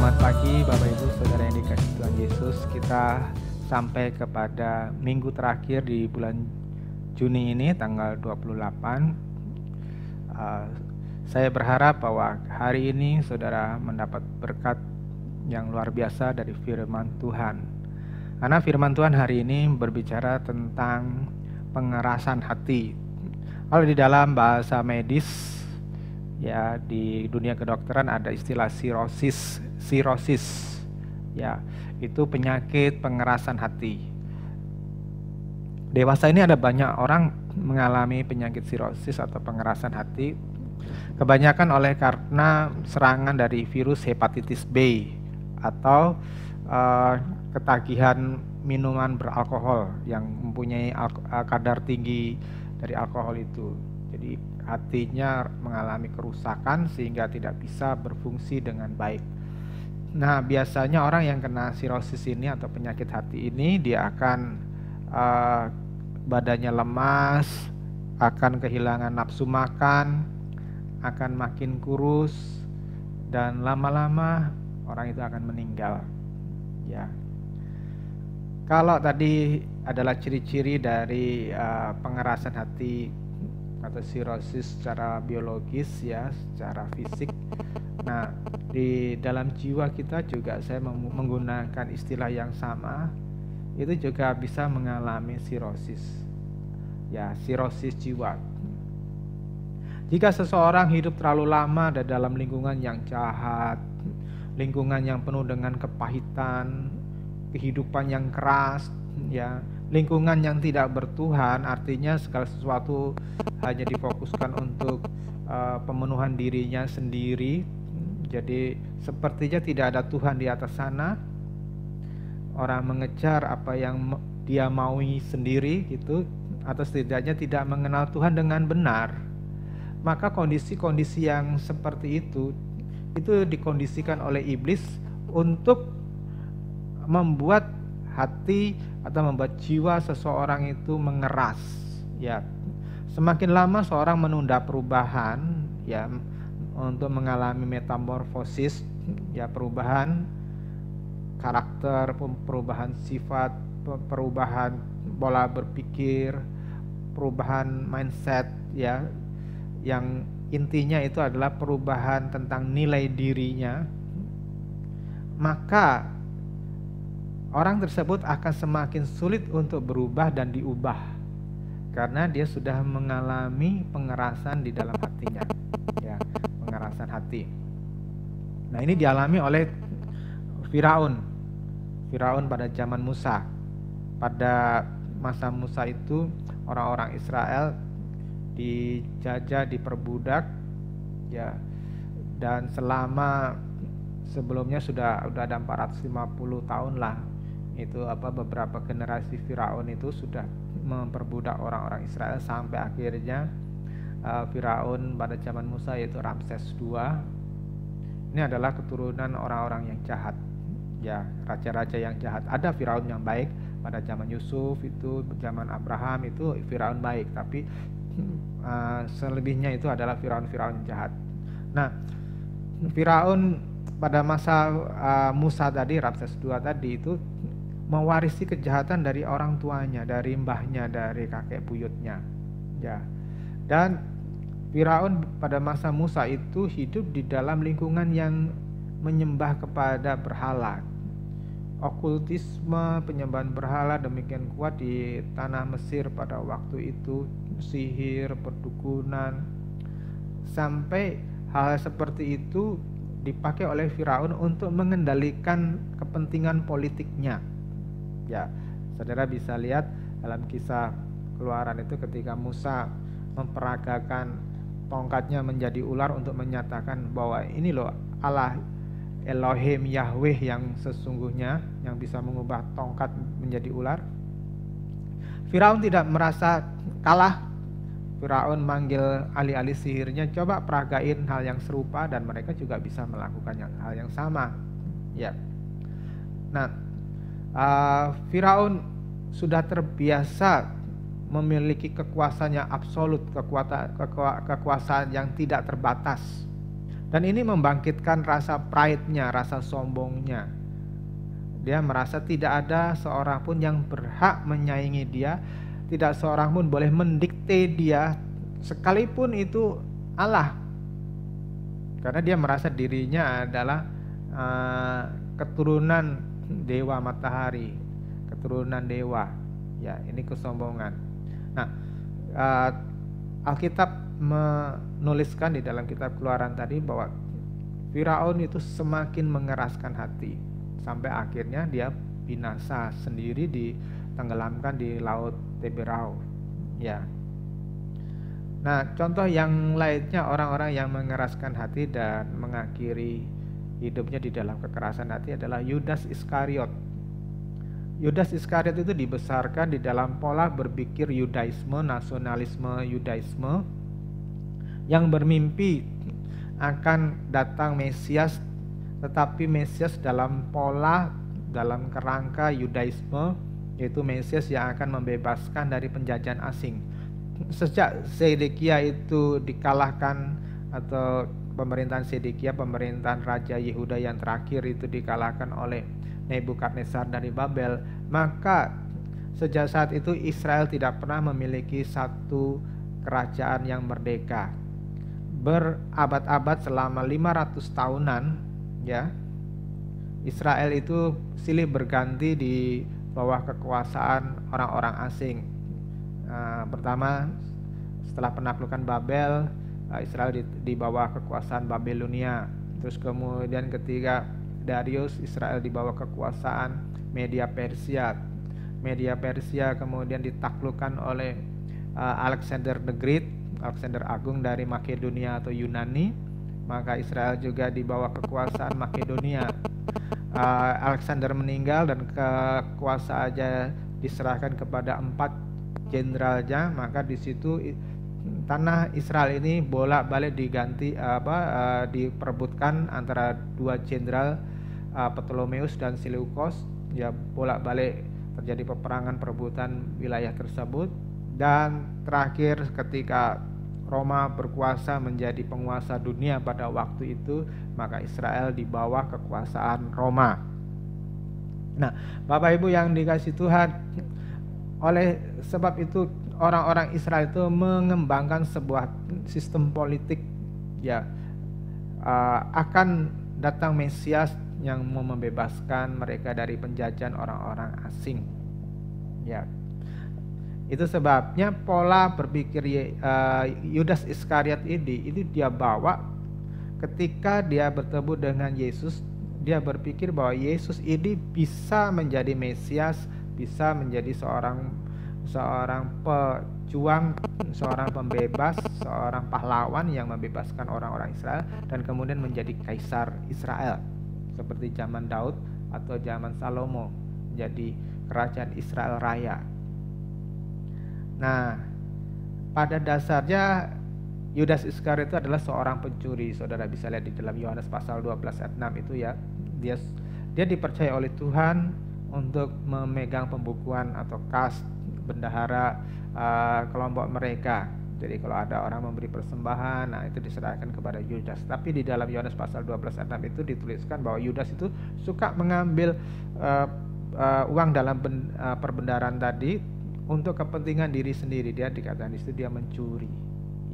Selamat pagi Bapak Ibu Saudara yang dikasihi Tuhan Yesus. Kita sampai kepada minggu terakhir di bulan Juni ini, tanggal 28. Saya berharap bahwa hari ini saudara mendapat berkat yang luar biasa dari firman Tuhan. Karena firman Tuhan hari ini berbicara tentang pengerasan hati. Kalau di dalam bahasa medis, ya, di dunia kedokteran ada istilah sirosis, ya, itu penyakit pengerasan hati. Dewasa ini ada banyak orang mengalami penyakit sirosis atau pengerasan hati, kebanyakan karena serangan dari virus hepatitis B atau ketagihan minuman beralkohol yang mempunyai kadar tinggi dari alkohol itu. Jadi hatinya mengalami kerusakan sehingga tidak bisa berfungsi dengan baik. Nah, biasanya orang yang kena sirosis ini atau penyakit hati ini, dia akan badannya lemas, akan kehilangan nafsu makan, akan makin kurus, dan lama-lama orang itu akan meninggal. Ya. Kalau tadi adalah ciri-ciri dari pengerasan hati atau sirosis secara biologis, ya, secara fisik. Nah, di dalam jiwa kita juga saya menggunakan istilah yang sama, itu juga bisa mengalami sirosis, ya, sirosis jiwa. Jika seseorang hidup terlalu lama dalam lingkungan yang jahat, lingkungan yang penuh dengan kepahitan, kehidupan yang keras, ya, lingkungan yang tidak bertuhan, artinya segala sesuatu hanya difokuskan untuk pemenuhan dirinya sendiri. Jadi sepertinya tidak ada Tuhan di atas sana. Orang mengejar apa yang dia maui sendiri gitu, atau setidaknya tidak mengenal Tuhan dengan benar. Maka kondisi-kondisi yang seperti itu dikondisikan oleh iblis untuk membuat hati atau membuat jiwa seseorang itu mengeras, ya. Semakin lama seorang menunda perubahan, ya, untuk mengalami metamorfosis, ya, perubahan karakter, perubahan sifat, perubahan pola berpikir, perubahan mindset, ya, yang intinya itu adalah perubahan tentang nilai dirinya, maka orang tersebut akan semakin sulit untuk berubah dan diubah karena dia sudah mengalami pengerasan di dalam hatinya, ya, pengerasan hati. Nah, ini dialami oleh Firaun pada zaman Musa. Pada masa Musa itu orang-orang Israel dijajah, diperbudak, ya, dan selama sebelumnya sudah ada 450 tahun lah. Itu beberapa generasi Firaun itu sudah memperbudak orang-orang Israel sampai akhirnya Firaun pada zaman Musa, yaitu Ramses II. Ini adalah keturunan orang-orang yang jahat, ya, raja-raja yang jahat. Ada Firaun yang baik pada zaman Yusuf, itu zaman Abraham itu Firaun baik, tapi selebihnya itu adalah Firaun-Firaun jahat. Nah, Firaun pada masa Musa tadi, Ramses II tadi, itu mewarisi kejahatan dari orang tuanya, dari mbahnya, dari kakek buyutnya, ya. Dan Firaun pada masa Musa itu hidup di dalam lingkungan yang menyembah kepada berhala. Okultisme, penyembahan berhala demikian kuat di tanah Mesir pada waktu itu, sihir, perdukunan, sampai hal seperti itu dipakai oleh Firaun untuk mengendalikan kepentingan politiknya. Ya, saudara bisa lihat dalam kisah Keluaran itu ketika Musa memperagakan tongkatnya menjadi ular untuk menyatakan bahwa ini loh Allah Elohim Yahweh yang sesungguhnya yang bisa mengubah tongkat menjadi ular. Firaun tidak merasa kalah. Firaun manggil ahli-ahli sihirnya, coba peragain hal yang serupa, dan mereka juga bisa melakukan hal yang sama, ya. Nah, Firaun sudah terbiasa memiliki kekuasaan yang absolut, kekuasaan yang tidak terbatas. Dan ini membangkitkan rasa pride-nya, rasa sombongnya. Dia merasa tidak ada seorang pun yang berhak menyaingi dia, tidak seorang pun boleh mendikte dia, sekalipun itu Allah. Karena dia merasa dirinya adalah keturunan dewa matahari, keturunan dewa. Ya, ini kesombongan. Nah, Alkitab menuliskan di dalam kitab Keluaran tadi bahwa Firaun itu semakin mengeraskan hati sampai akhirnya dia binasa sendiri, ditenggelamkan di laut Teberau. Ya. Nah, contoh yang lainnya orang-orang yang mengeraskan hati dan mengakhiri hidupnya di dalam kekerasan hati adalah Yudas Iskariot. Yudas Iskariot itu dibesarkan di dalam pola berpikir Yudaisme, nasionalisme Yudaisme, yang bermimpi akan datang Mesias, tetapi Mesias dalam pola, dalam kerangka Yudaisme, yaitu Mesias yang akan membebaskan dari penjajahan asing. Sejak Sedekia itu dikalahkan, atau pemerintahan Sedekia, pemerintahan Raja Yehuda yang terakhir itu dikalahkan oleh Nebukadnezar dari Babel, maka sejak saat itu Israel tidak pernah memiliki satu kerajaan yang merdeka. Berabad-abad, selama 500 tahunan, ya, Israel itu silih berganti di bawah kekuasaan orang-orang asing. Pertama, setelah penaklukan Babel, Israel di bawah kekuasaan Babilonia. Terus kemudian ketika Darius, Israel di bawah kekuasaan Media Persia. Media Persia kemudian ditaklukkan oleh Alexander the Great, Alexander Agung dari Makedonia atau Yunani. Maka Israel juga di bawah kekuasaan Makedonia. Alexander meninggal dan kekuasaannya diserahkan kepada 4 jenderalnya, maka di situ tanah Israel ini bolak-balik diganti diperebutkan antara 2 jenderal, Ptolemeus dan Seleukos. Ya, bolak-balik terjadi peperangan perebutan wilayah tersebut, dan terakhir ketika Roma berkuasa menjadi penguasa dunia pada waktu itu, maka Israel di bawah kekuasaan Roma. Nah, Bapak Ibu yang dikasihi Tuhan, oleh sebab itu orang-orang Israel itu mengembangkan sebuah sistem politik, ya, akan datang Mesias yang mau membebaskan mereka dari penjajahan orang-orang asing. Ya, itu sebabnya pola berpikir Yudas Iskariot ini itu dia bawa ketika dia bertemu dengan Yesus. Dia berpikir bahwa Yesus ini bisa menjadi Mesias, bisa menjadi seorang pejuang, seorang pembebas, seorang pahlawan yang membebaskan orang-orang Israel, dan kemudian menjadi kaisar Israel seperti zaman Daud atau zaman Salomo, menjadi kerajaan Israel Raya. Nah, pada dasarnya Yudas Iskariot itu adalah seorang pencuri. Saudara bisa lihat di dalam Yohanes pasal 12 ayat 6 itu, ya. Dia dipercaya oleh Tuhan untuk memegang pembukuan atau kas bendahara kelompok mereka. Jadi kalau ada orang memberi persembahan, nah itu diserahkan kepada Yudas. Tapi di dalam Yohanes pasal 12 ayat 6 itu dituliskan bahwa Yudas itu suka mengambil uang dalam perbendaharaan tadi untuk kepentingan diri sendiri. Dia dikatakan di situ dia mencuri.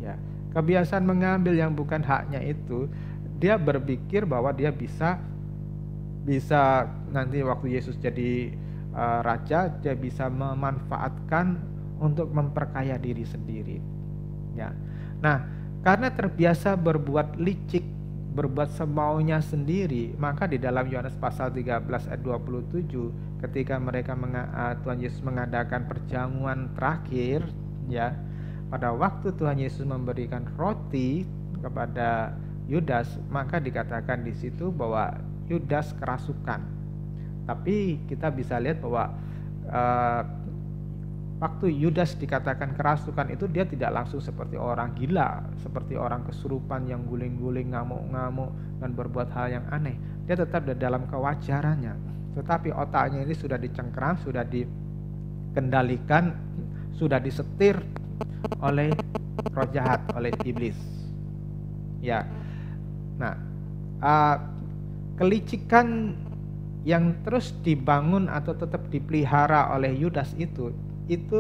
Ya, kebiasaan mengambil yang bukan haknya itu, dia berpikir bahwa dia bisa nanti waktu Yesus jadi raja, dia bisa memanfaatkan untuk memperkaya diri sendiri. Ya. Nah, karena terbiasa berbuat licik, berbuat semaunya sendiri, maka di dalam Yohanes pasal 13 ayat 27, ketika mereka Tuhan Yesus mengadakan perjamuan terakhir, ya, pada waktu Tuhan Yesus memberikan roti kepada Yudas, maka dikatakan di situ bahwa Yudas kerasukan. Tapi kita bisa lihat bahwa waktu Yudas dikatakan kerasukan itu, dia tidak langsung seperti orang gila, seperti orang kesurupan yang guling-guling, ngamuk-ngamuk dan berbuat hal yang aneh. Dia tetap dalam kewajarannya, tetapi otaknya ini sudah dicengkram, sudah dikendalikan, sudah disetir oleh roh jahat, oleh iblis. Ya. Nah, kelicikan yang terus dibangun atau tetap dipelihara oleh Yudas itu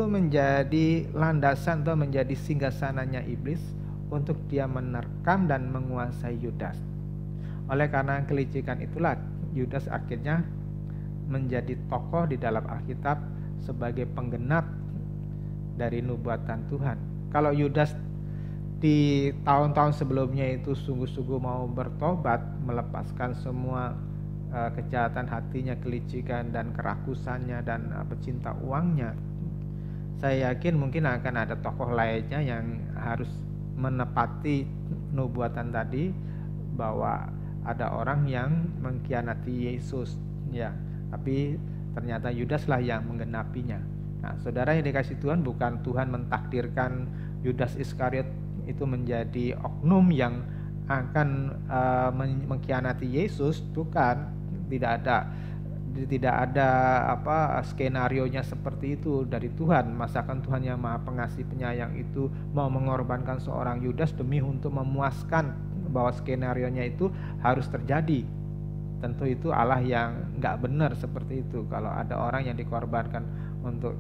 menjadi landasan atau menjadi singgasananya iblis untuk dia menerkam dan menguasai Yudas. Oleh karena kelicikan itulah Yudas akhirnya menjadi tokoh di dalam Alkitab sebagai penggenap dari nubuatan Tuhan. Kalau Yudas di tahun-tahun sebelumnya itu sungguh-sungguh mau bertobat, melepaskan semua kejahatan hatinya, kelicikan dan kerakusannya dan pecinta uangnya, saya yakin mungkin akan ada tokoh lainnya yang harus menepati nubuatan tadi bahwa ada orang yang mengkhianati Yesus, ya. Tapi ternyata Yudaslah yang menggenapinya. Nah, saudara yang dikasih Tuhan, bukan Tuhan mentakdirkan Yudas Iskariot itu menjadi oknum yang akan mengkhianati Yesus, bukan. Tidak ada skenarionya seperti itu dari Tuhan. Masakan Tuhan yang Maha Pengasih Penyayang itu mau mengorbankan seorang Yudas demi untuk memuaskan bahwa skenarionya itu harus terjadi. Tentu itu Allah yang nggak benar seperti itu. Kalau ada orang yang dikorbankan untuk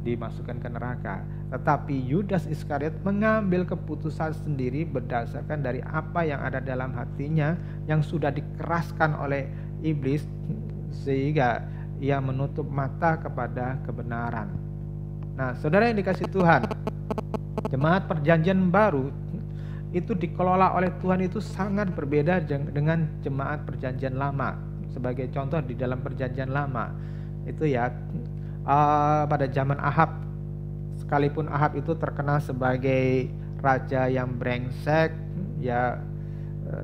dimasukkan ke neraka. Tetapi Yudas Iskariot mengambil keputusan sendiri berdasarkan dari apa yang ada dalam hatinya yang sudah dikeraskan oleh iblis, sehingga ia menutup mata kepada kebenaran. Nah, saudara yang dikasih Tuhan, jemaat perjanjian baru itu dikelola oleh Tuhan itu sangat berbeda dengan jemaat perjanjian lama. Sebagai contoh di dalam perjanjian lama itu ya, pada zaman Ahab, sekalipun Ahab itu terkenal sebagai raja yang brengsek, ya,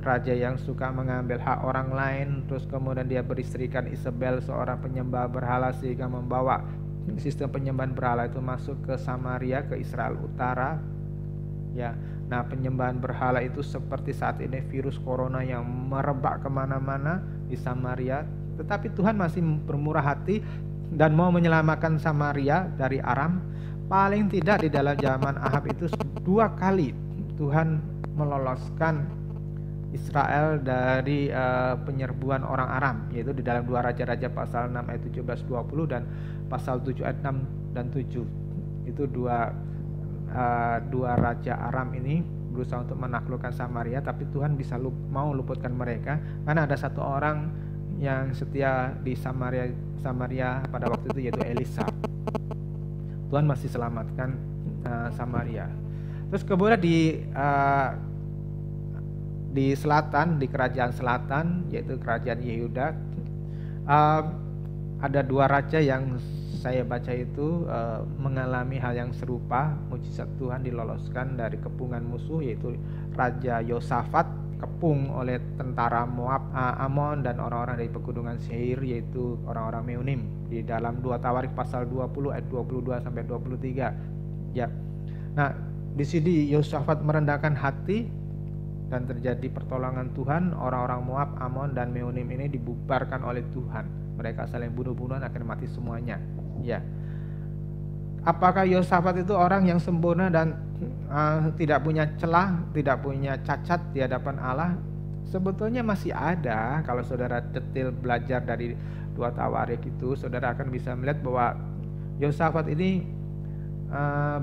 raja yang suka mengambil hak orang lain, terus kemudian dia beristrikan Isabel, seorang penyembah berhala, sehingga membawa sistem penyembahan berhala itu masuk ke Samaria, ke Israel Utara, ya. Nah, penyembahan berhala itu seperti saat ini virus corona yang merebak kemana-mana di Samaria. Tetapi Tuhan masih bermurah hati dan mau menyelamatkan Samaria dari Aram. Paling tidak di dalam zaman Ahab itu 2 kali Tuhan meloloskan Israel dari penyerbuan orang Aram, yaitu di dalam 2 Raja-Raja pasal 6 ayat 17-20 dan pasal 7 ayat 6 dan 7. Itu dua raja Aram ini berusaha untuk menaklukkan Samaria, tapi Tuhan bisa mau luputkan mereka karena ada satu orang yang setia di Samaria pada waktu itu, yaitu Elisa. Tuhan masih selamatkan Samaria. Terus kemudian di selatan, di kerajaan selatan, yaitu kerajaan Yehuda, ada 2 raja yang saya baca itu mengalami hal yang serupa. Mujizat Tuhan diloloskan dari kepungan musuh, yaitu Raja Yosafat kepung oleh tentara Moab, Amon, dan orang-orang dari pegunungan Seir, yaitu orang-orang Meunim, di dalam 2 Tawarik pasal 20 ayat 22 sampai 23. Ya. Nah, di sini Yosafat merendahkan hati dan terjadi pertolongan Tuhan. Orang-orang Moab, Amon, dan Meunim ini dibubarkan oleh Tuhan. Mereka saling bunuh-bunuhan, akan mati semuanya. Ya. Apakah Yosafat itu orang yang sempurna dan tidak punya celah, tidak punya cacat di hadapan Allah? Sebetulnya masih ada. Kalau saudara detail belajar dari 2 Tawarik itu, saudara akan bisa melihat bahwa Yosafat ini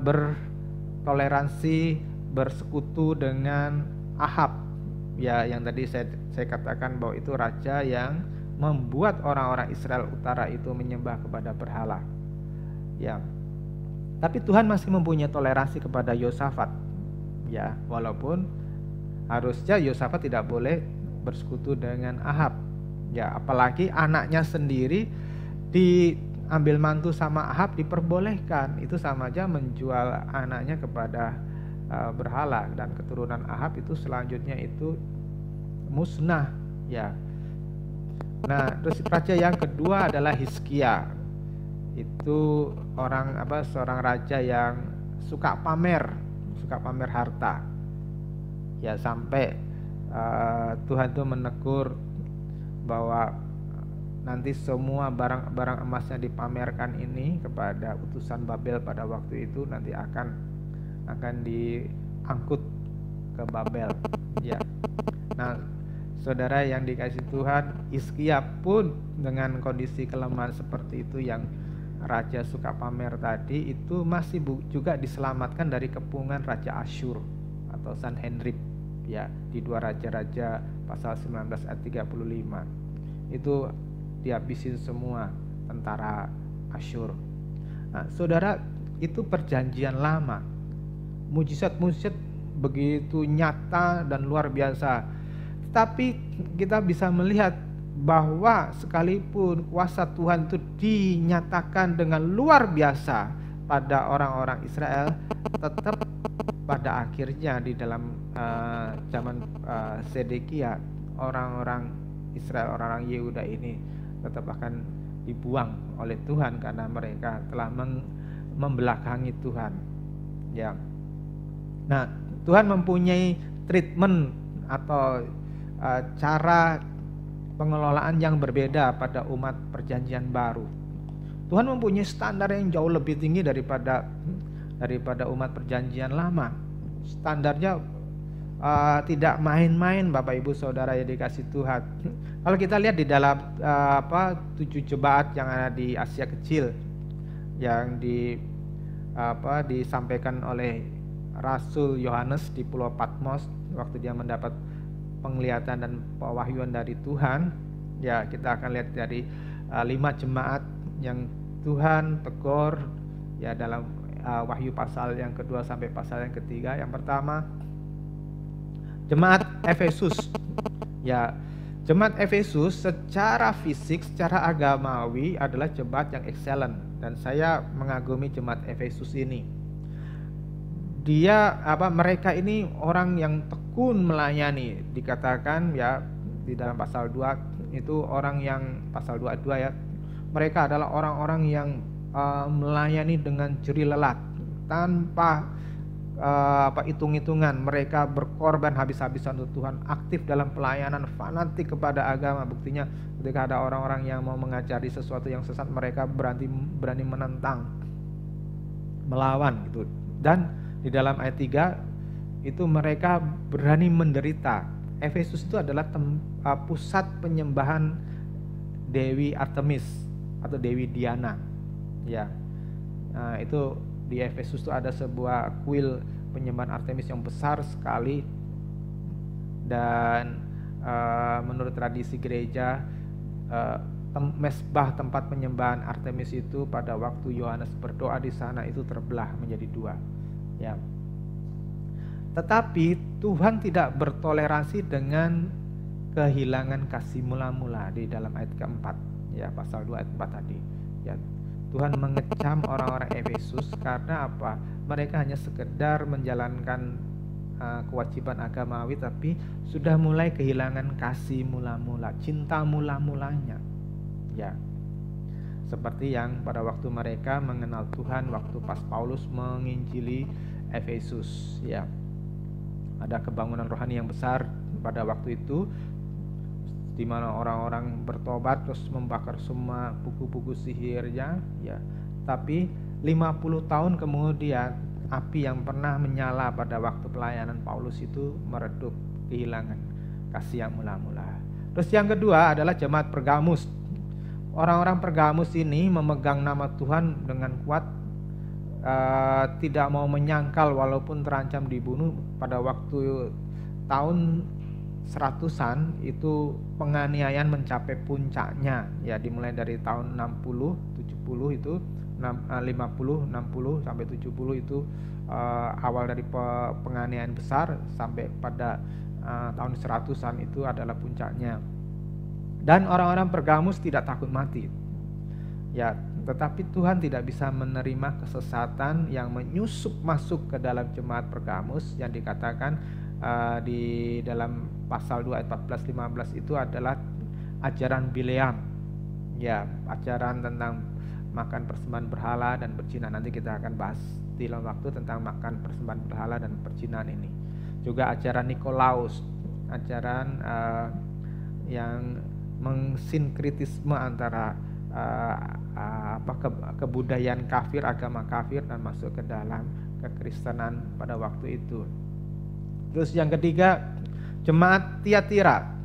bertoleransi, bersekutu dengan Ahab, ya, yang tadi saya katakan bahwa itu raja yang membuat orang-orang Israel Utara itu menyembah kepada berhala, ya. Tapi Tuhan masih mempunyai toleransi kepada Yosafat, ya, walaupun harusnya Yosafat tidak boleh bersekutu dengan Ahab, ya, apalagi anaknya sendiri diambil mantu sama Ahab, diperbolehkan. Itu sama aja menjual anaknya kepada berhala, dan keturunan Ahab itu selanjutnya itu musnah, ya. Nah, terus raja yang kedua adalah Hizkia. Itu seorang raja yang suka pamer harta. Ya, sampai Tuhan itu menegur bahwa nanti semua barang-barang emasnya dipamerkan ini kepada utusan Babel pada waktu itu nanti akan diangkut ke Babel. Ya. Nah, saudara yang dikasihi Tuhan, Hizkia pun dengan kondisi kelemahan seperti itu yang raja suka pamer tadi, itu masih juga diselamatkan dari kepungan Raja Asyur atau Sanherib, ya, di 2 Raja-Raja pasal 19 ayat 35. Itu dihabisin semua tentara Asyur. Nah, saudara, itu perjanjian lama. Mujizat-mujizat begitu nyata dan luar biasa. Tapi kita bisa melihat bahwa sekalipun kuasa Tuhan itu dinyatakan dengan luar biasa pada orang-orang Israel, tetap pada akhirnya di dalam zaman Sedekia, orang-orang Israel, orang-orang Yehuda ini tetap akan dibuang oleh Tuhan karena mereka telah membelakangi Tuhan. Ya. Nah, Tuhan mempunyai treatment atau cara pengelolaan yang berbeda pada umat perjanjian baru. Tuhan mempunyai standar yang jauh lebih tinggi daripada umat perjanjian lama. Standarnya tidak main-main, Bapak Ibu Saudara yang dikasih Tuhan. Kalau kita lihat di dalam 7 jemaat yang ada di Asia Kecil yang disampaikan oleh Rasul Yohanes di Pulau Patmos waktu dia mendapat penglihatan dan pewahyuan dari Tuhan, ya, kita akan lihat dari 5 jemaat yang Tuhan tegur, ya, dalam Wahyu pasal yang kedua sampai pasal yang ketiga. Yang pertama, jemaat Efesus. Ya, jemaat Efesus secara fisik, secara agamawi adalah jemaat yang excellent, dan saya mengagumi jemaat Efesus ini. Mereka ini orang yang tekun melayani, dikatakan, ya, di dalam pasal 2 itu orang yang pasal 22, ya, mereka adalah orang-orang yang melayani dengan jerih lelah tanpa hitung-hitungan. Mereka berkorban habis-habisan untuk Tuhan, aktif dalam pelayanan, fanatik kepada agama. Buktinya ketika ada orang-orang yang mau mengajari sesuatu yang sesat, mereka berani menentang, melawan gitu. Dan di dalam ayat 3 itu mereka berani menderita. Efesus itu adalah pusat penyembahan Dewi Artemis atau Dewi Diana. Ya. Nah, itu di Efesus itu ada sebuah kuil penyembahan Artemis yang besar sekali, dan menurut tradisi gereja, mesbah tempat penyembahan Artemis itu pada waktu Yohanes berdoa di sana itu terbelah menjadi 2. Ya. Tetapi Tuhan tidak bertoleransi dengan kehilangan kasih mula-mula di dalam ayat keempat, ya, pasal 2 ayat 4 tadi. Ya, Tuhan mengecam orang-orang Efesus karena apa? Mereka hanya sekedar menjalankan kewajiban agamawi, tapi sudah mulai kehilangan kasih mula-mula, cinta mula-mulanya. Ya. Seperti yang pada waktu mereka mengenal Tuhan waktu pas Paulus menginjili Efesus, ya. Ada kebangunan rohani yang besar pada waktu itu, di mana orang-orang bertobat terus membakar semua buku-buku sihirnya, ya. Tapi 50 tahun kemudian, api yang pernah menyala pada waktu pelayanan Paulus itu meredup, kehilangan kasih yang mula-mula. Terus yang kedua adalah jemaat Pergamus. Orang-orang Pergamus ini memegang nama Tuhan dengan kuat, tidak mau menyangkal walaupun terancam dibunuh. Pada waktu tahun 100-an itu penganiayaan mencapai puncaknya, ya, dimulai dari tahun 60, 70 itu 50, 60 sampai 70 itu awal dari penganiayaan besar, sampai pada tahun 100-an itu adalah puncaknya. Dan orang-orang Pergamus tidak takut mati, ya, tetapi Tuhan tidak bisa menerima kesesatan yang menyusup masuk ke dalam jemaat Pergamus, yang dikatakan di dalam pasal 2 ayat 14-15 itu adalah ajaran Bileam, ya, ajaran tentang makan persembahan berhala dan perjinan. Nanti kita akan bahas di lain waktu tentang makan persembahan berhala dan perjinan ini. Juga ajaran Nikolaus, ajaran yang mensinkritisme antara kebudayaan kafir, agama kafir, dan masuk ke dalam kekristenan pada waktu itu. Terus yang ketiga, jemaat Tiatira.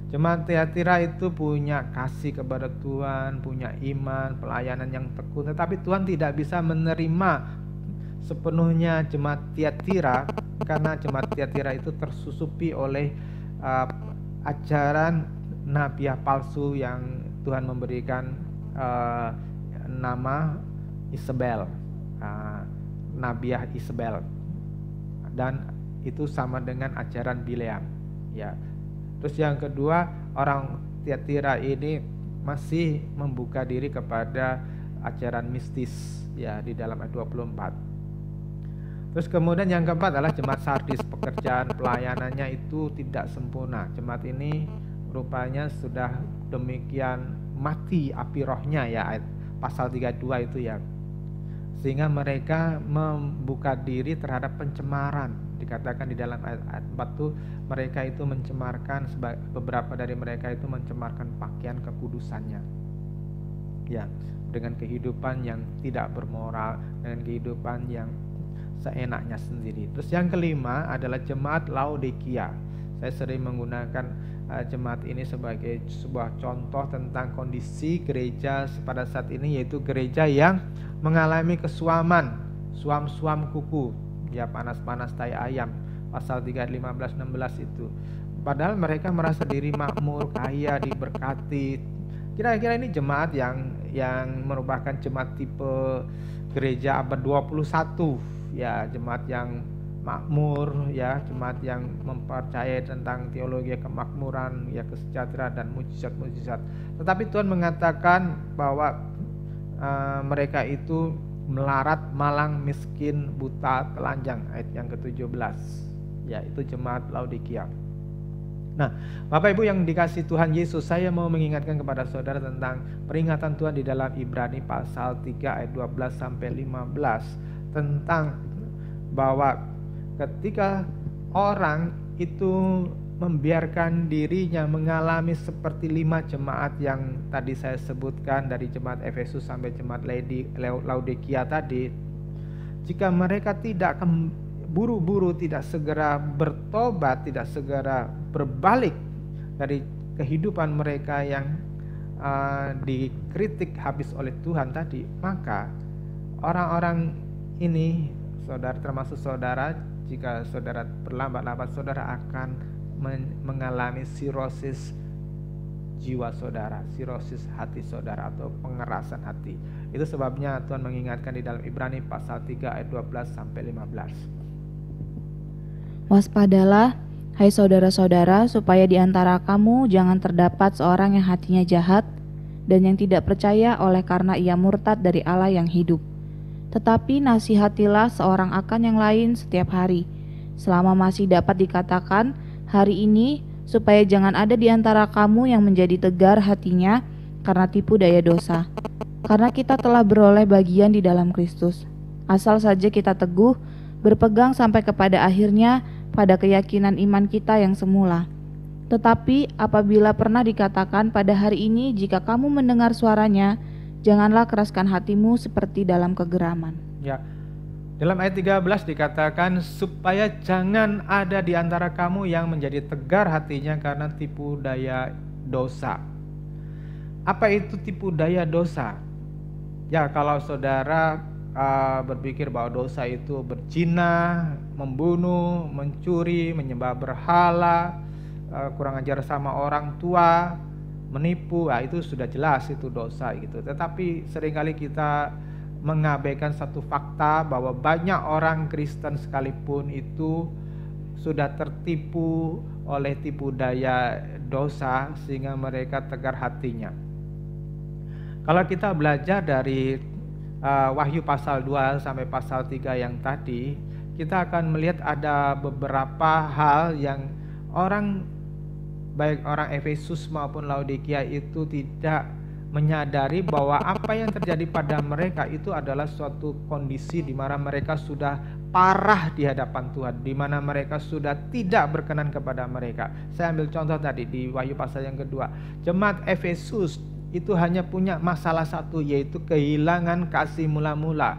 Jemaat Tiatira itu punya kasih kepada Tuhan, punya iman, pelayanan yang tekun, tetapi Tuhan tidak bisa menerima sepenuhnya jemaat Tiatira karena jemaat Tiatira itu tersusupi oleh ajaran nabiah palsu yang Tuhan memberikan nama Isabel, nabiah Isabel, dan itu sama dengan ajaran Bileam, ya. Terus yang kedua, orang Tiatira ini masih membuka diri kepada ajaran mistis, ya, di dalam ayat 24. Terus kemudian yang keempat adalah jemaat Sardis. Pekerjaan pelayanannya itu tidak sempurna. Jemaat ini rupanya sudah demikian mati api rohnya, ya, ayat pasal 32 itu, ya, sehingga mereka membuka diri terhadap pencemaran. Dikatakan di dalam ayat 4 tuh, mereka itu mencemarkan, beberapa dari mereka itu mencemarkan pakaian kekudusannya, ya, dengan kehidupan yang tidak bermoral, dengan kehidupan yang seenaknya sendiri. Terus yang kelima adalah jemaat Laodikia. Saya sering menggunakan jemaat ini sebagai sebuah contoh tentang kondisi gereja pada saat ini, yaitu gereja yang mengalami kesuaman, suam-suam kuku, ya, panas-panas tai ayam, pasal 3, 15, 16 itu. Padahal mereka merasa diri makmur, kaya, diberkati. Kira-kira ini jemaat yang merupakan jemaat tipe gereja abad 21, ya, jemaat yang makmur, ya, jemaat yang mempercayai tentang teologi kemakmuran, ya, kesejahteraan dan mujizat-mujizat. Tetapi Tuhan mengatakan bahwa mereka itu melarat, malang, miskin, buta, telanjang, ayat yang ke-17, ya, itu jemaat Laodikia. Nah, Bapak Ibu yang dikasih Tuhan Yesus, saya mau mengingatkan kepada saudara tentang peringatan Tuhan di dalam Ibrani pasal 3 ayat 12 sampai 15 tentang bahwa ketika orang itu membiarkan dirinya mengalami seperti 5 jemaat yang tadi saya sebutkan, dari jemaat Efesus sampai jemaat Laodikia tadi, jika mereka tidak buru-buru, tidak segera bertobat, tidak segera berbalik dari kehidupan mereka yang dikritik habis oleh Tuhan tadi, maka orang-orang ini, saudara, termasuk saudara, jika saudara berlambat-lambat, saudara akan mengalami sirosis jiwa saudara, sirosis hati saudara, atau pengerasan hati. Itu sebabnya Tuhan mengingatkan di dalam Ibrani pasal 3 ayat 12 sampai 15. Waspadalah, hai saudara-saudara, supaya di antara kamu jangan terdapat seorang yang hatinya jahat dan yang tidak percaya oleh karena ia murtad dari Allah yang hidup. Tetapi nasihatilah seorang akan yang lain setiap hari, selama masih dapat dikatakan hari ini, supaya jangan ada di antara kamu yang menjadi tegar hatinya karena tipu daya dosa. Karena kita telah beroleh bagian di dalam Kristus. Asal saja kita teguh, berpegang sampai kepada akhirnya pada keyakinan iman kita yang semula. Tetapi apabila pernah dikatakan pada hari ini, jika kamu mendengar suaranya, janganlah keraskan hatimu seperti dalam kegeraman. Ya. Dalam ayat 13 dikatakan supaya jangan ada di antara kamu yang menjadi tegar hatinya karena tipu daya dosa. Apa itu tipu daya dosa? Ya, kalau saudara berpikir bahwa dosa itu berzina, membunuh, mencuri, menyembah berhala, kurang ajar sama orang tua, menipu, itu sudah jelas itu dosa gitu. Tetapi seringkali kita mengabaikan satu fakta bahwa banyak orang Kristen sekalipun itu sudah tertipu oleh tipu daya dosa sehingga mereka tegar hatinya. Kalau kita belajar dari Wahyu pasal 2 sampai pasal 3 yang tadi, kita akan melihat ada beberapa hal yang baik orang Efesus maupun Laodikia itu tidak menyadari bahwa apa yang terjadi pada mereka itu adalah suatu kondisi di mana mereka sudah parah di hadapan Tuhan, di mana mereka sudah tidak berkenan kepada mereka. Saya ambil contoh tadi di Wahyu pasal yang kedua. Jemaat Efesus itu hanya punya masalah satu, yaitu kehilangan kasih mula-mula.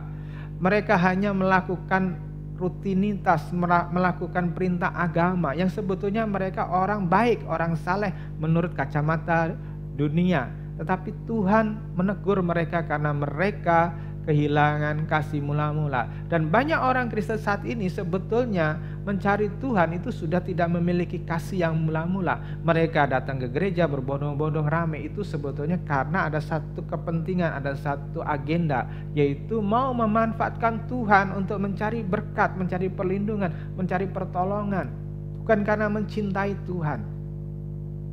Mereka hanya melakukan rutinitas melakukan perintah agama yang sebetulnya mereka orang baik, orang saleh menurut kacamata dunia. Tetapi Tuhan menegur mereka karena mereka kehilangan kasih mula-mula. Dan banyak orang Kristen saat ini sebetulnya mencari Tuhan itu sudah tidak memiliki kasih yang mula-mula. Mereka datang ke gereja berbondong-bondong ramai itu sebetulnya karena ada satu kepentingan, ada satu agenda, yaitu mau memanfaatkan Tuhan untuk mencari berkat, mencari perlindungan, mencari pertolongan, bukan karena mencintai Tuhan.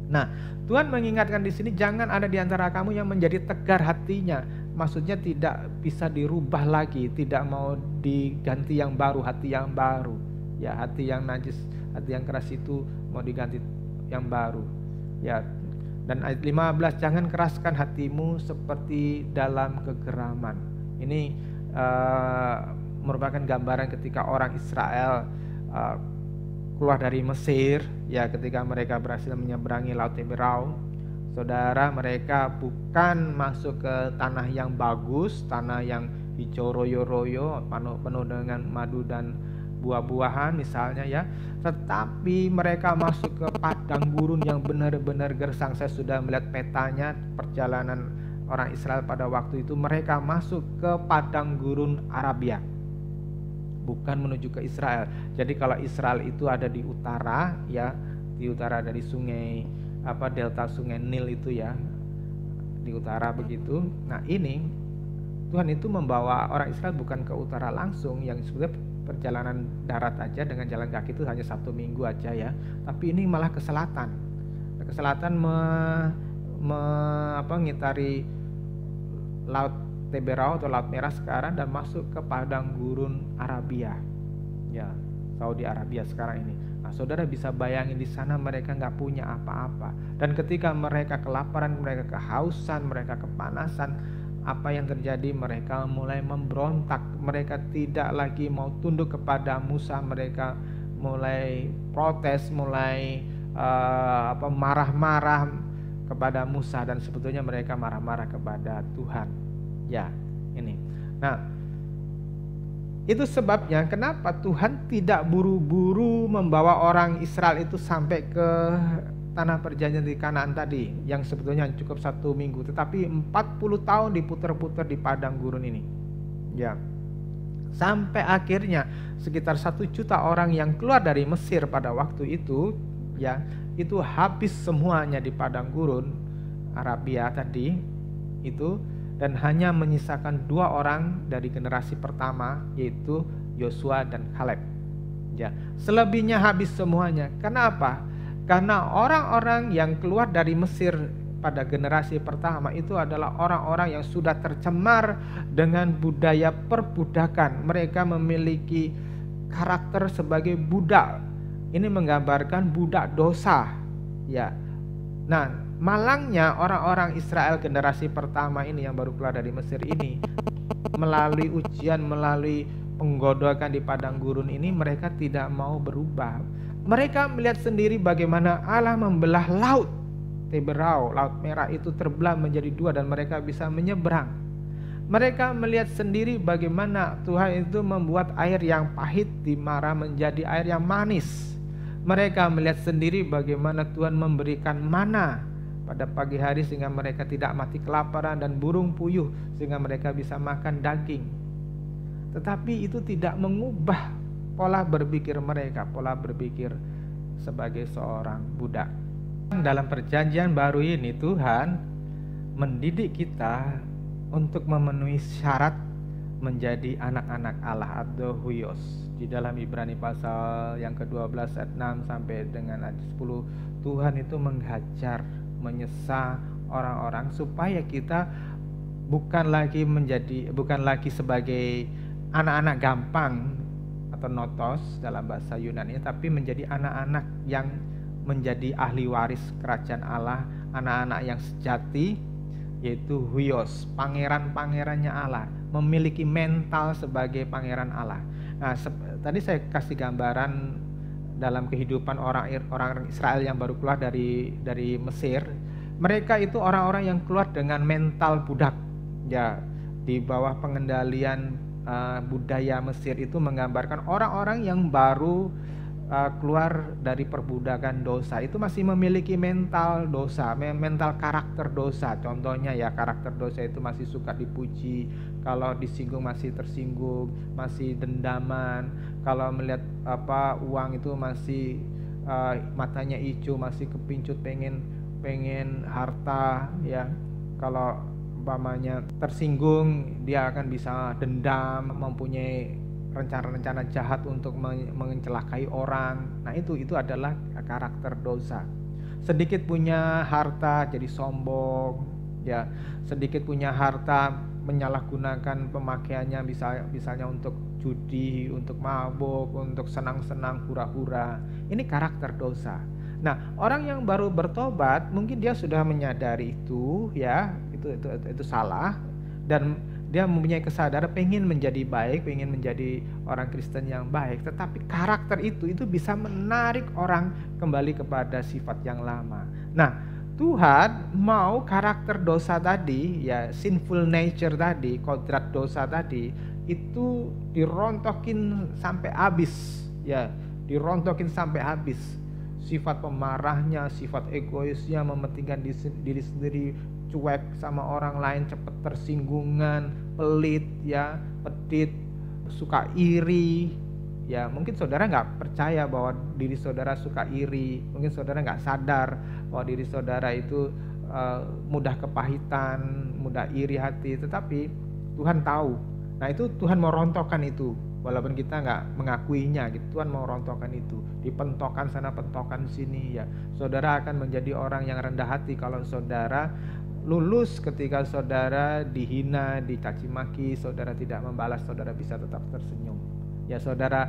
Nah, Tuhan mengingatkan di sini, jangan ada di antara kamu yang menjadi tegar hatinya. Maksudnya tidak bisa dirubah lagi, tidak mau diganti yang baru, hati yang baru. Ya, hati yang najis, hati yang keras itu mau diganti yang baru. Ya. Dan ayat 15, jangan keraskan hatimu seperti dalam kegeraman. Ini merupakan gambaran ketika orang Israel keluar dari Mesir, ya, ketika mereka berhasil menyeberangi Laut Teberau. Saudara, mereka bukan masuk ke tanah yang bagus, tanah yang hijau royo-royo, penuh dengan madu dan buah-buahan misalnya, ya. Tetapi mereka masuk ke padang gurun yang benar-benar gersang. Saya sudah melihat petanya perjalanan orang Israel pada waktu itu. Mereka masuk ke padang gurun Arabia, bukan menuju ke Israel. Jadi kalau Israel itu ada di utara, ya, di utara dari sungai delta sungai Nil itu, ya, di utara begitu. Nah, ini Tuhan itu membawa orang Israel bukan ke utara langsung, yang sebetulnya perjalanan darat aja dengan jalan kaki itu hanya 1 minggu aja, ya. Tapi ini malah ke selatan. Ke selatan ngitari Laut Teberau atau Laut Merah sekarang dan masuk ke padang gurun Arabia, ya, Saudi Arabia sekarang ini. Nah, saudara bisa bayangin di sana mereka nggak punya apa-apa, dan ketika mereka kelaparan, mereka kehausan, mereka kepanasan, apa yang terjadi? Mereka mulai memberontak, mereka tidak lagi mau tunduk kepada Musa, mereka mulai protes, mulai marah-marah kepada Musa, dan sebetulnya mereka marah-marah kepada Tuhan. Ya, ini. Nah, itu sebabnya kenapa Tuhan tidak buru-buru membawa orang Israel itu sampai ke tanah perjanjian di Kanaan tadi, yang sebetulnya cukup 1 minggu, tetapi 40 tahun diputar-putar di padang gurun ini, ya, sampai akhirnya sekitar 1 juta orang yang keluar dari Mesir pada waktu itu, ya, itu habis semuanya di padang gurun Arabia tadi itu, dan hanya menyisakan 2 orang dari generasi pertama, yaitu Yosua dan Kaleb. Ya, selebihnya habis semuanya. Kenapa? Karena orang-orang yang keluar dari Mesir pada generasi pertama itu adalah orang-orang yang sudah tercemar dengan budaya perbudakan. Mereka memiliki karakter sebagai budak. Ini menggambarkan budak dosa, ya. Nah, malangnya orang-orang Israel generasi pertama ini yang baru keluar dari Mesir ini, melalui ujian, melalui penggodokan di padang gurun ini, mereka tidak mau berubah. Mereka melihat sendiri bagaimana Allah membelah Laut Teberau, Laut Merah itu terbelah menjadi 2 dan mereka bisa menyeberang. Mereka melihat sendiri bagaimana Tuhan itu membuat air yang pahit di Mara menjadi air yang manis. Mereka melihat sendiri bagaimana Tuhan memberikan mana pada pagi hari sehingga mereka tidak mati kelaparan, dan burung puyuh sehingga mereka bisa makan daging. Tetapi itu tidak mengubah pola berpikir mereka, pola berpikir sebagai seorang budak. Dalam perjanjian baru ini Tuhan mendidik kita untuk memenuhi syarat menjadi anak-anak Allah atau huios. Di dalam Ibrani pasal yang ke-12 ayat 6 sampai dengan ayat 10, Tuhan itu menghajar, menyesa orang-orang supaya kita bukan lagi sebagai anak-anak gampang atau notos dalam bahasa Yunani, tapi menjadi anak-anak yang menjadi ahli waris kerajaan Allah, anak-anak yang sejati, yaitu huios, pangeran-pangerannya Allah, memiliki mental sebagai pangeran Allah. Nah, tadi saya kasih gambaran dalam kehidupan orang Israel yang baru keluar dari Mesir. Mereka itu orang-orang yang keluar dengan mental budak, ya, di bawah pengendalian budaya Mesir itu menggambarkan orang-orang yang baru keluar dari perbudakan dosa itu masih memiliki mental dosa, mental karakter dosa. Contohnya ya, karakter dosa itu masih suka dipuji, kalau disinggung masih tersinggung, masih dendaman, kalau melihat uang itu masih matanya hijau, masih kepincut pengen harta ya. Kalau umpamanya tersinggung, dia akan bisa dendam, mempunyai rencana-rencana jahat untuk mencelakai orang. Nah, itu adalah karakter dosa. Sedikit punya harta jadi sombong, ya. Sedikit punya harta menyalahgunakan pemakaiannya, misalnya untuk judi, untuk mabuk, untuk senang-senang, hura-hura. Ini karakter dosa. Nah, orang yang baru bertobat mungkin dia sudah menyadari itu, ya, itu salah, dan dia mempunyai kesadaran pengen menjadi baik, pengen menjadi orang Kristen yang baik, tetapi karakter itu bisa menarik orang kembali kepada sifat yang lama. Nah, Tuhan mau karakter dosa tadi, ya, sinful nature tadi, kodrat dosa tadi, itu dirontokin sampai habis, ya, dirontokin sampai habis. Sifat pemarahnya, sifat egoisnya, mementingkan diri sendiri, cuek sama orang lain, cepat tersinggungan, pelit, ya, pedit, suka iri. Ya, mungkin saudara nggak percaya bahwa diri saudara suka iri, mungkin saudara nggak sadar bahwa diri saudara itu mudah kepahitan, mudah iri hati, tetapi Tuhan tahu. Nah, itu Tuhan mau rontokkan itu, walaupun kita nggak mengakuinya gitu. Tuhan mau rontokkan itu, dipentokan sana, pentokan sini, ya. Saudara akan menjadi orang yang rendah hati kalau saudara lulus ketika saudara dihina, dicaci maki, saudara tidak membalas, saudara bisa tetap tersenyum. Ya, saudara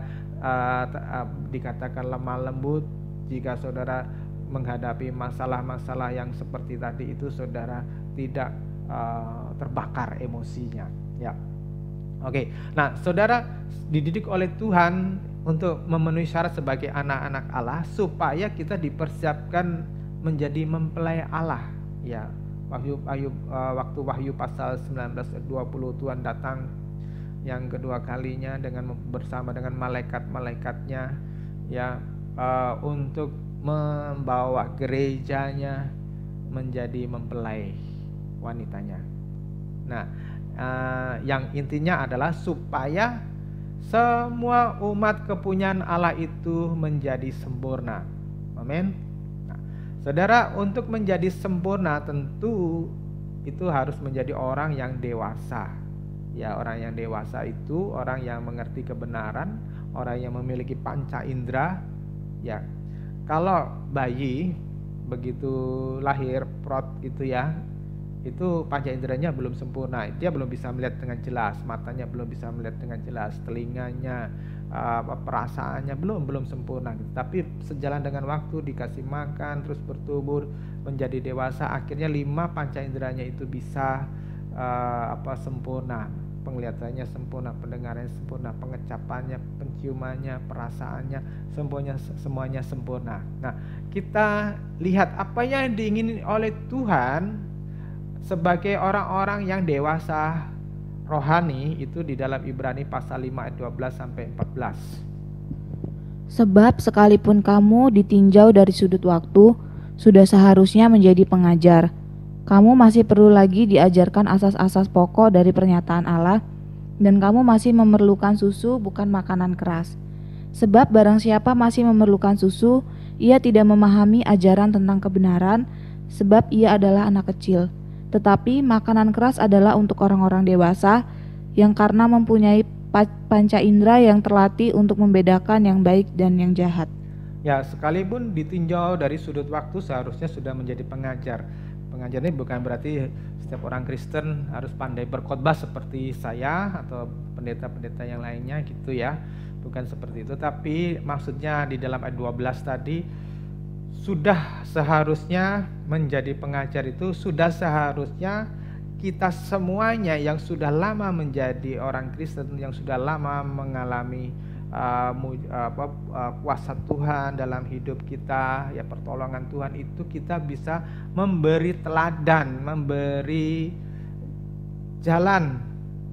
dikatakan lemah lembut jika saudara menghadapi masalah-masalah yang seperti tadi itu, saudara tidak terbakar emosinya, ya. Oke. Nah, saudara dididik oleh Tuhan untuk memenuhi syarat sebagai anak-anak Allah supaya kita dipersiapkan menjadi mempelai Allah, ya. Waktu Wahyu pasal 19-20 Tuhan datang yang kedua kalinya bersama dengan malaikat-malaikatnya, ya, untuk membawa gerejanya menjadi mempelai wanitanya. Nah, yang intinya adalah supaya semua umat kepunyaan Allah itu menjadi sempurna. Amin. Saudara, untuk menjadi sempurna tentu itu harus menjadi orang yang dewasa. Ya, orang yang dewasa itu orang yang mengerti kebenaran, orang yang memiliki panca indera. Ya, kalau bayi begitu lahir prot gitu ya, itu panca inderanya belum sempurna, dia belum bisa melihat dengan jelas, matanya belum bisa melihat dengan jelas, telinganya, perasaannya belum sempurna gitu. Tapi sejalan dengan waktu, dikasih makan, terus bertumbuh menjadi dewasa, akhirnya 5 panca inderanya itu bisa sempurna. Penglihatannya sempurna, pendengarannya sempurna, pengecapannya, penciumannya, perasaannya, semuanya sempurna. Nah, kita lihat apa yang diingini oleh Tuhan sebagai orang-orang yang dewasa rohani itu di dalam Ibrani pasal 5 ayat 12 sampai 14. Sebab sekalipun kamu ditinjau dari sudut waktu, sudah seharusnya menjadi pengajar. Kamu masih perlu lagi diajarkan asas-asas pokok dari pernyataan Allah, dan kamu masih memerlukan susu, bukan makanan keras. Sebab barang siapa masih memerlukan susu, ia tidak memahami ajaran tentang kebenaran, sebab ia adalah anak kecil. Tetapi makanan keras adalah untuk orang-orang dewasa, yang karena mempunyai panca indera yang terlatih untuk membedakan yang baik dan yang jahat. Ya, sekalipun ditinjau dari sudut waktu seharusnya sudah menjadi pengajar. Pengajar ini bukan berarti setiap orang Kristen harus pandai berkhotbah seperti saya atau pendeta-pendeta yang lainnya gitu ya. Bukan seperti itu, tapi maksudnya di dalam ayat 12 tadi, sudah seharusnya menjadi pengajar itu, sudah seharusnya kita semuanya yang sudah lama menjadi orang Kristen, yang sudah lama mengalami kuasa Tuhan dalam hidup kita, ya, pertolongan Tuhan itu, kita bisa memberi teladan, memberi jalan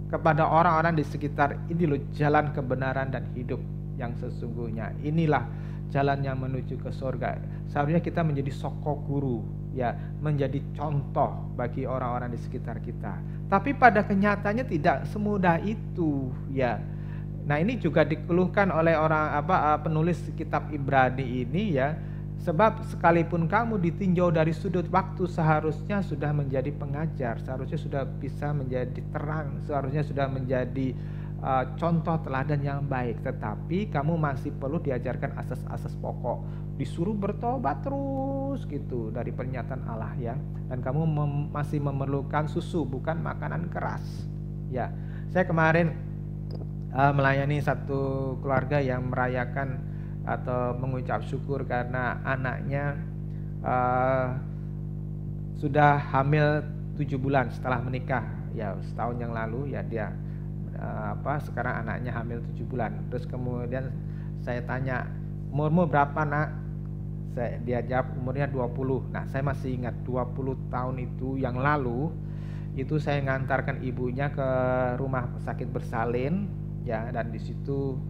kepada orang-orang di sekitar, ini loh jalan kebenaran dan hidup yang sesungguhnya. Inilah jalan yang menuju ke surga. Seharusnya kita menjadi soko guru, ya, menjadi contoh bagi orang-orang di sekitar kita. Tapi pada kenyataannya tidak semudah itu, ya. Nah, ini juga dikeluhkan oleh penulis kitab Ibrani ini, ya. Sebab sekalipun kamu ditinjau dari sudut waktu, seharusnya sudah menjadi pengajar, seharusnya sudah bisa menjadi terang, seharusnya sudah menjadi contoh teladan yang baik. Tetapi kamu masih perlu diajarkan asas-asas pokok, disuruh bertobat terus gitu dari pernyataan Allah, ya. Dan kamu masih memerlukan susu, bukan makanan keras, ya. Saya kemarin melayani satu keluarga yang merayakan atau mengucap syukur karena anaknya sudah hamil 7 bulan setelah menikah, ya, setahun yang lalu, ya. Dia sekarang anaknya hamil 7 bulan. Terus kemudian saya tanya, umurmu berapa, nak? Dia jawab umurnya 20. Nah, saya masih ingat 20 tahun itu yang lalu, itu saya ngantarkan ibunya ke rumah sakit bersalin, ya, dan di situ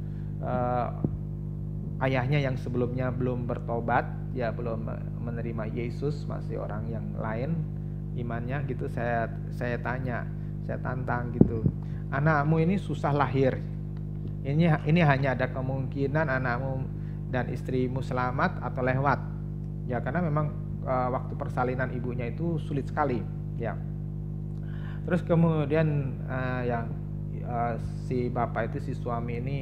ayahnya yang sebelumnya belum bertobat, ya, belum menerima Yesus, masih orang yang lain imannya gitu. Saya tanya, saya tantang gitu, anakmu ini susah lahir, ini hanya ada kemungkinan anakmu dan istrimu selamat atau lewat, ya, karena memang waktu persalinan ibunya itu sulit sekali, ya. Terus kemudian si bapak itu, si suami ini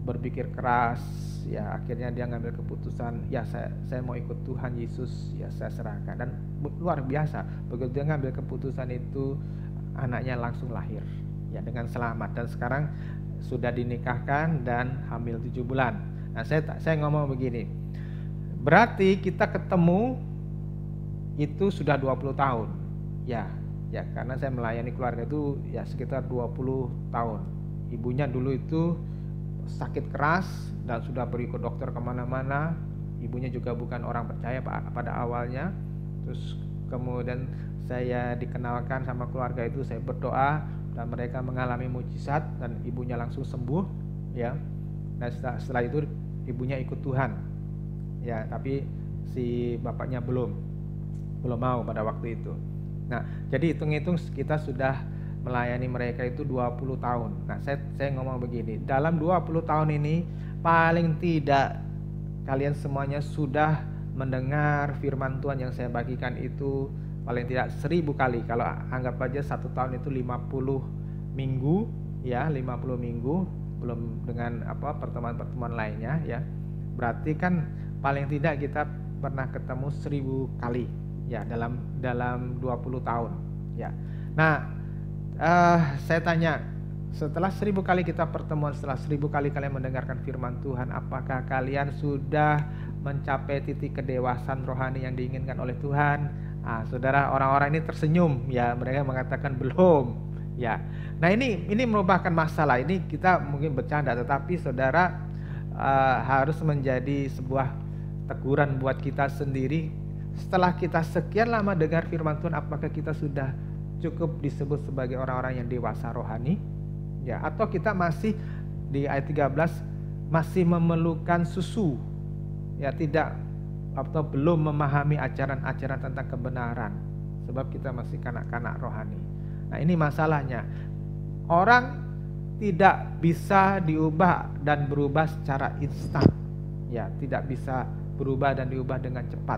berpikir keras, ya, akhirnya dia ngambil keputusan, ya, saya mau ikut Tuhan Yesus, ya, saya serahkan. Dan luar biasa, begitu dia ngambil keputusan itu, anaknya langsung lahir, ya, dengan selamat, dan sekarang sudah dinikahkan dan hamil 7 bulan. Nah, saya ngomong begini, berarti kita ketemu itu sudah 20 tahun, ya, karena saya melayani keluarga itu, ya, sekitar 20 tahun. Ibunya dulu itu sakit keras dan sudah pergi ke dokter kemana-mana. Ibunya juga bukan orang percaya pada awalnya. Terus kemudian saya dikenalkan sama keluarga itu, saya berdoa dan mereka mengalami mujizat dan ibunya langsung sembuh, ya. Dan setelah itu ibunya ikut Tuhan, ya, tapi si bapaknya belum mau pada waktu itu. Nah, jadi hitung-hitung kita sudah melayani mereka itu 20 tahun. Nah, saya ngomong begini, dalam 20 tahun ini paling tidak kalian semuanya sudah mendengar firman Tuhan yang saya bagikan itu paling tidak 1000 kali. Kalau anggap aja 1 tahun itu 50 minggu, ya, 50 minggu, belum dengan pertemuan-pertemuan lainnya, ya. Berarti kan paling tidak kita pernah ketemu 1000 kali, ya, dalam 20 tahun, ya. Nah, saya tanya, setelah 1000 kali kita pertemuan, setelah 1000 kali kalian mendengarkan firman Tuhan, apakah kalian sudah mencapai titik kedewasaan rohani yang diinginkan oleh Tuhan? Saudara, orang-orang ini tersenyum, ya, mereka mengatakan belum, ya. Nah, ini merupakan masalah. Ini kita mungkin bercanda, tetapi saudara, harus menjadi sebuah teguran buat kita sendiri. Setelah kita sekian lama dengar firman Tuhan, apakah kita sudah cukup disebut sebagai orang-orang yang dewasa rohani, ya, atau kita masih di ayat 13 masih memerlukan susu, ya, tidak atau belum memahami ajaran-ajaran tentang kebenaran, sebab kita masih kanak-kanak rohani. Nah, ini masalahnya. Orang tidak bisa diubah dan berubah secara instan, ya, tidak bisa berubah dan diubah dengan cepat.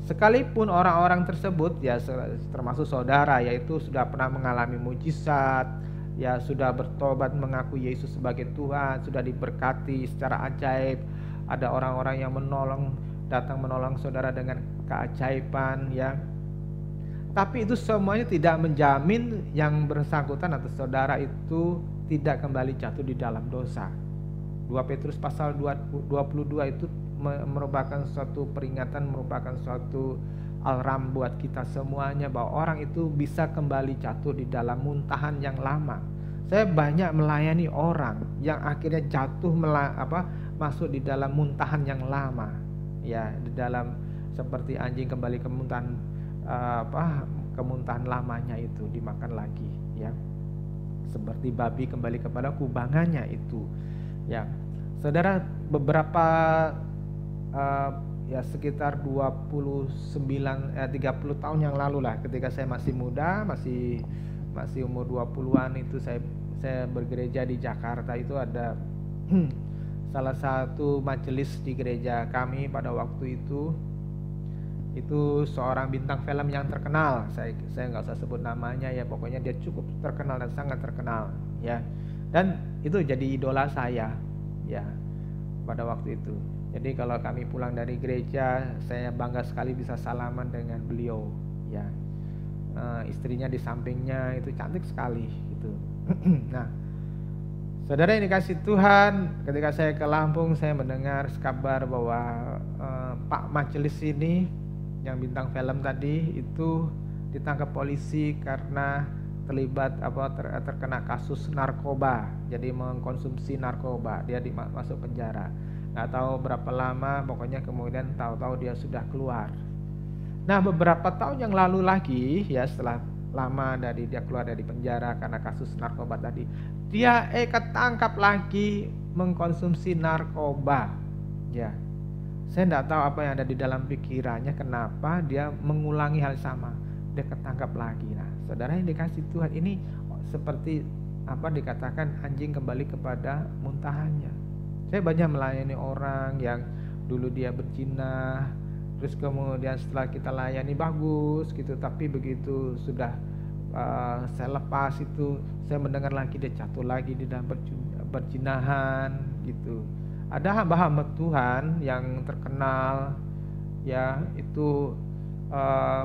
Sekalipun orang-orang tersebut, ya, termasuk saudara, yaitu sudah pernah mengalami mujizat, ya, sudah bertobat mengaku Yesus sebagai Tuhan, sudah diberkati secara ajaib, ada orang-orang yang datang menolong saudara dengan keajaiban, ya. Tapi itu semuanya tidak menjamin yang bersangkutan atau saudara itu tidak kembali jatuh di dalam dosa. 2 Petrus pasal 22 itu merupakan suatu peringatan, merupakan suatu alarm buat kita semuanya bahwa orang itu bisa kembali jatuh di dalam muntahan yang lama. Saya banyak melayani orang yang akhirnya jatuh masuk di dalam muntahan yang lama, ya, di dalam seperti anjing kembali ke muntahan kemuntahan lamanya itu, dimakan lagi, ya. seperti babi kembali kepada kubangannya itu. Ya, saudara, beberapa ya sekitar 30 tahun yang lalu lah, ketika saya masih muda, masih umur 20-an itu, saya bergereja di Jakarta. Itu ada salah satu majelis di gereja kami pada waktu itu seorang bintang film yang terkenal. Saya nggak usah sebut namanya ya, pokoknya dia cukup terkenal dan sangat terkenal ya. Dan itu jadi idola saya ya pada waktu itu. Jadi kalau kami pulang dari gereja, saya bangga sekali bisa salaman dengan beliau ya. Istrinya di sampingnya itu cantik sekali gitu. Nah, saudara yang dikasih Tuhan, ketika saya ke Lampung, saya mendengar kabar bahwa Pak majelis ini yang bintang film tadi itu ditangkap polisi karena terlibat terkena kasus narkoba. Jadi mengkonsumsi narkoba, dia masuk penjara. Nggak tahu berapa lama, pokoknya kemudian tahu-tahu dia sudah keluar. Nah, beberapa tahun yang lalu lagi ya, setelah lama dia keluar dari penjara karena kasus narkoba tadi, dia ketangkap lagi mengkonsumsi narkoba ya. Saya tidak tahu apa yang ada di dalam pikirannya, kenapa dia mengulangi hal sama, dia ketangkap lagi. Nah, saudara yang dikasih Tuhan, ini seperti apa dikatakan, anjing kembali kepada muntahannya. Saya banyak melayani orang yang dulu dia berzina, terus kemudian setelah kita layani bagus gitu, tapi begitu sudah saya lepas itu, saya mendengar lagi dia jatuh lagi di dalam perzinahan gitu. Ada hamba-hamba Tuhan yang terkenal ya, itu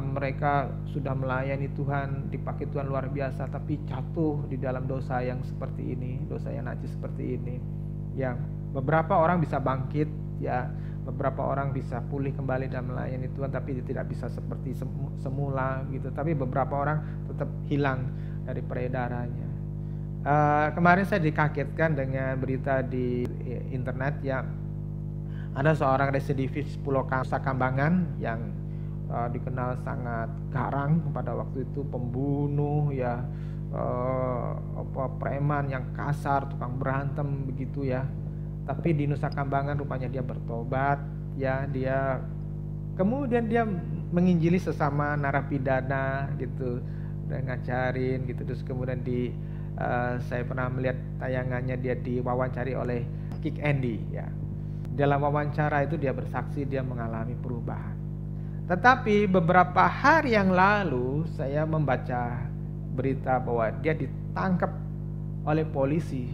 mereka sudah melayani Tuhan, dipakai Tuhan luar biasa, tapi jatuh di dalam dosa yang seperti ini, dosa yang najis seperti ini ya. Beberapa orang bisa bangkit ya, beberapa orang bisa pulih kembali dan melayani Tuhan, tapi tidak bisa seperti semula gitu. Tapi beberapa orang tetap hilang dari peredarannya. Kemarin saya dikagetkan dengan berita di internet ya, ada seorang residivis Pulau Nusa Kambangan yang dikenal sangat garang pada waktu itu, pembunuh ya, preman yang kasar, tukang berantem begitu ya. Tapi di Nusa Kambangan rupanya dia bertobat ya, dia kemudian dia menginjili sesama narapidana gitu, dan ngajarin gitu. Terus kemudian saya pernah melihat tayangannya, dia diwawancari oleh Kick Andy ya. Dalam wawancara itu dia bersaksi dia mengalami perubahan. Tetapi beberapa hari yang lalu saya membaca berita bahwa dia ditangkap oleh polisi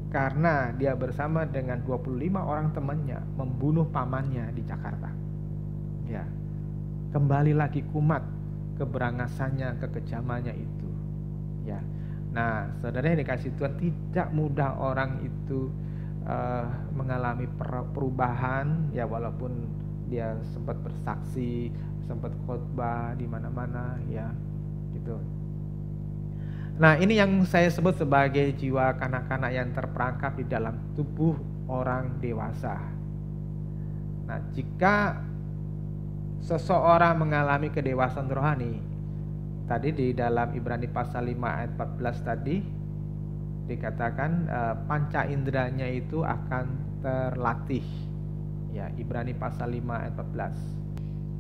karena dia bersama dengan 25 orang temannya membunuh pamannya di Jakarta. Ya. Kembali lagi kumat keberangasannya, kekejamannya itu. Ya. Nah, saudara yang dikasih Tuhan, tidak mudah orang itu mengalami perubahan ya, walaupun dia sempat bersaksi, sempat khotbah di mana-mana ya, gitu. Nah, ini yang saya sebut sebagai jiwa kanak-kanak yang terperangkap di dalam tubuh orang dewasa. Nah, jika seseorang mengalami kedewasaan rohani, tadi di dalam Ibrani pasal 5 ayat 14 tadi dikatakan panca inderanya itu akan terlatih. Ya, Ibrani pasal 5 ayat 14.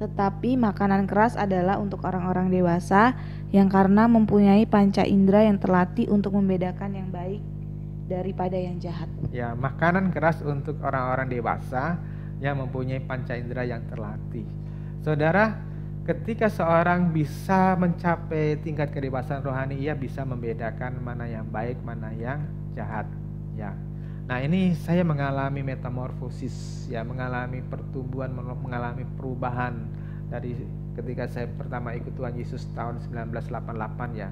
Tetapi makanan keras adalah untuk orang-orang dewasa yang karena mempunyai panca indera yang terlatih untuk membedakan yang baik daripada yang jahat. Ya, makanan keras untuk orang-orang dewasa yang mempunyai panca indera yang terlatih. Saudara, ketika seorang bisa mencapai tingkat kedewasaan rohani, ia bisa membedakan mana yang baik, mana yang jahat. Ya. Nah, ini saya mengalami metamorfosis, ya, mengalami pertumbuhan, mengalami perubahan dari ketika saya pertama ikut Tuhan Yesus tahun 1988 ya.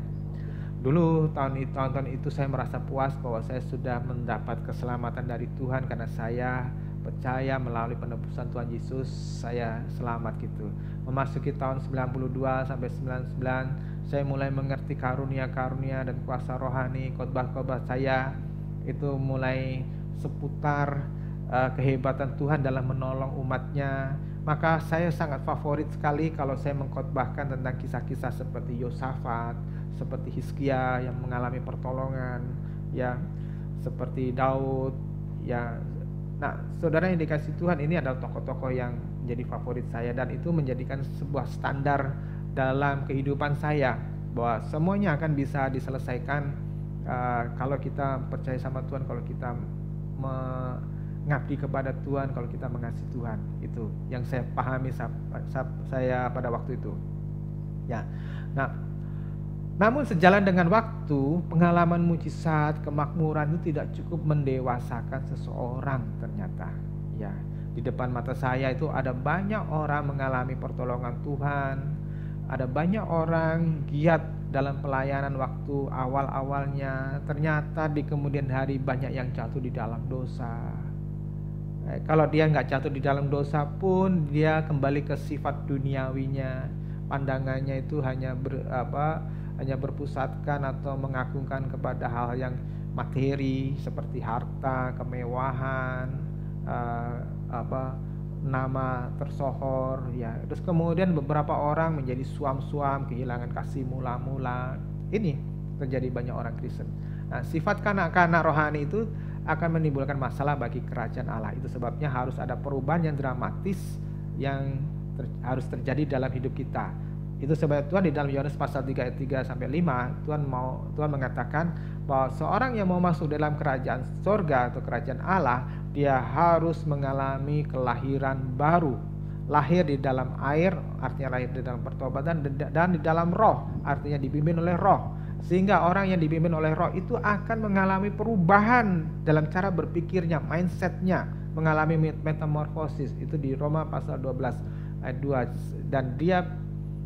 Dulu tahun itu saya merasa puas bahwa saya sudah mendapat keselamatan dari Tuhan karena saya percaya melalui penebusan Tuhan Yesus saya selamat gitu. Memasuki tahun 92 sampai 99 saya mulai mengerti karunia-karunia dan kuasa rohani. Khotbah-khotbah saya itu mulai seputar kehebatan Tuhan dalam menolong umatnya, Maka saya sangat favorit sekali kalau saya mengkhotbahkan tentang kisah-kisah seperti Yosafat, seperti Hizkia yang mengalami pertolongan, ya, seperti Daud, ya. Nah, saudara yang dikasih Tuhan, ini adalah tokoh-tokoh yang menjadi favorit saya, dan itu menjadikan sebuah standar dalam kehidupan saya bahwa semuanya akan bisa diselesaikan kalau kita percaya sama Tuhan, kalau kita mengabdi kepada Tuhan, kalau kita mengasihi Tuhan. Itu yang saya pahami saya pada waktu itu. Ya. Nah, namun sejalan dengan waktu, pengalaman mujizat, kemakmuran itu tidak cukup mendewasakan seseorang ternyata. Ya, di depan mata saya itu ada banyak orang mengalami pertolongan Tuhan, ada banyak orang giat dalam pelayanan waktu awal-awalnya. Ternyata di kemudian hari banyak yang jatuh di dalam dosa. Kalau dia nggak jatuh di dalam dosa pun, dia kembali ke sifat duniawinya. Pandangannya itu hanya berpusatkan atau mengagungkan kepada hal yang materi seperti harta, kemewahan, nama tersohor, ya. Terus kemudian beberapa orang menjadi suam-suam, kehilangan kasih mula-mula. Ini terjadi banyak orang Kristen. Nah, sifat kanak-kanak rohani itu akan menimbulkan masalah bagi kerajaan Allah. Itu sebabnya harus ada perubahan yang dramatis yang harus terjadi dalam hidup kita. Itu sebab Tuhan di dalam Yohanes pasal 3 ayat 3 sampai 5, Tuhan mengatakan bahwa seorang yang mau masuk dalam kerajaan surga atau kerajaan Allah, dia harus mengalami kelahiran baru. Lahir di dalam air, artinya lahir di dalam pertobatan, dan di dalam roh, artinya dipimpin oleh roh. Sehingga orang yang dipimpin oleh roh itu akan mengalami perubahan dalam cara berpikirnya, mindsetnya, mengalami metamorfosis. Itu di Roma pasal 12 ayat 2. Dan dia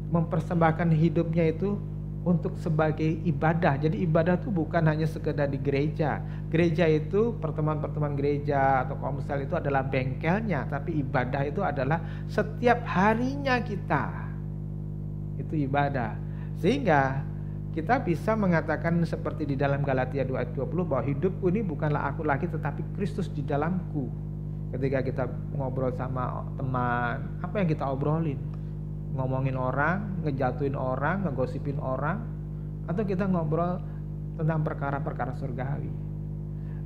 mempersembahkan hidupnya itu untuk sebagai ibadah. Jadi ibadah itu bukan hanya sekedar di gereja. Gereja itu, pertemuan-pertemuan gereja atau komsel itu adalah bengkelnya, tapi ibadah itu adalah setiap harinya kita. Itu ibadah. Sehingga kita bisa mengatakan seperti di dalam Galatia 2 ayat 20 bahwa hidupku ini bukanlah aku lagi tetapi Kristus di dalamku. Ketika kita ngobrol sama teman, apa yang kita obrolin? Ngomongin orang, ngejatuhin orang, ngegosipin orang, atau kita ngobrol tentang perkara-perkara surgawi.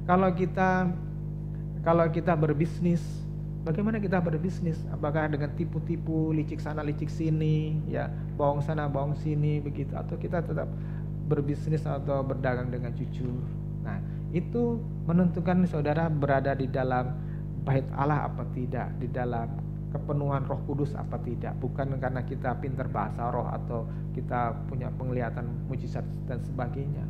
Kalau kita berbisnis, bagaimana kita berbisnis? Apakah dengan tipu-tipu, licik sana licik sini, ya, bohong sana bohong sini begitu, atau kita tetap berbisnis atau berdagang dengan jujur? Nah, itu menentukan saudara berada di dalam bait Allah apa tidak, di dalam kepenuhan Roh Kudus apa tidak. Bukan karena kita pintar bahasa roh atau kita punya penglihatan mujizat dan sebagainya.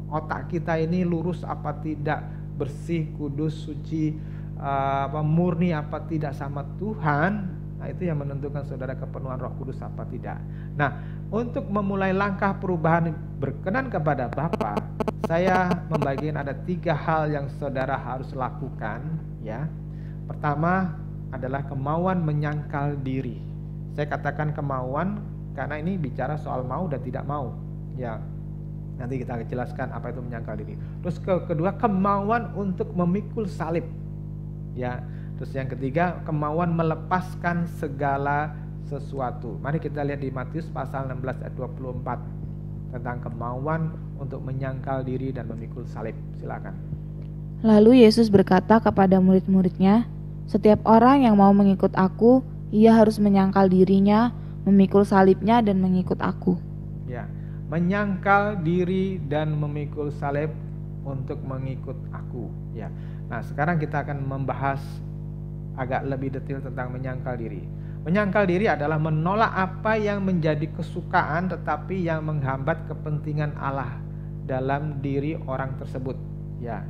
Otak kita ini lurus apa tidak, bersih, kudus, suci, murni apa tidak sama Tuhan. Nah, itu yang menentukan saudara kepenuhan Roh Kudus apa tidak. Nah, untuk memulai langkah perubahan berkenan kepada Bapa, saya membagikan ada 3 hal yang saudara harus lakukan, ya. Pertama adalah kemauan menyangkal diri. Saya katakan kemauan karena ini bicara soal mau dan tidak mau, ya. Nanti kita akan jelaskan apa itu menyangkal diri. Terus kedua, kemauan untuk memikul salib, ya. Terus yang ketiga, kemauan melepaskan segala sesuatu. Mari kita lihat di Matius pasal 16 ayat 24 tentang kemauan untuk menyangkal diri dan memikul salib. Silakan. Lalu Yesus berkata kepada murid-muridnya, "Setiap orang yang mau mengikut aku, ia harus menyangkal dirinya, memikul salibnya dan mengikut aku." Ya, menyangkal diri dan memikul salib untuk mengikut aku, ya. Nah, sekarang kita akan membahas agak lebih detail tentang menyangkal diri. Menyangkal diri adalah menolak apa yang menjadi kesukaan tetapi yang menghambat kepentingan Allah dalam diri orang tersebut, ya.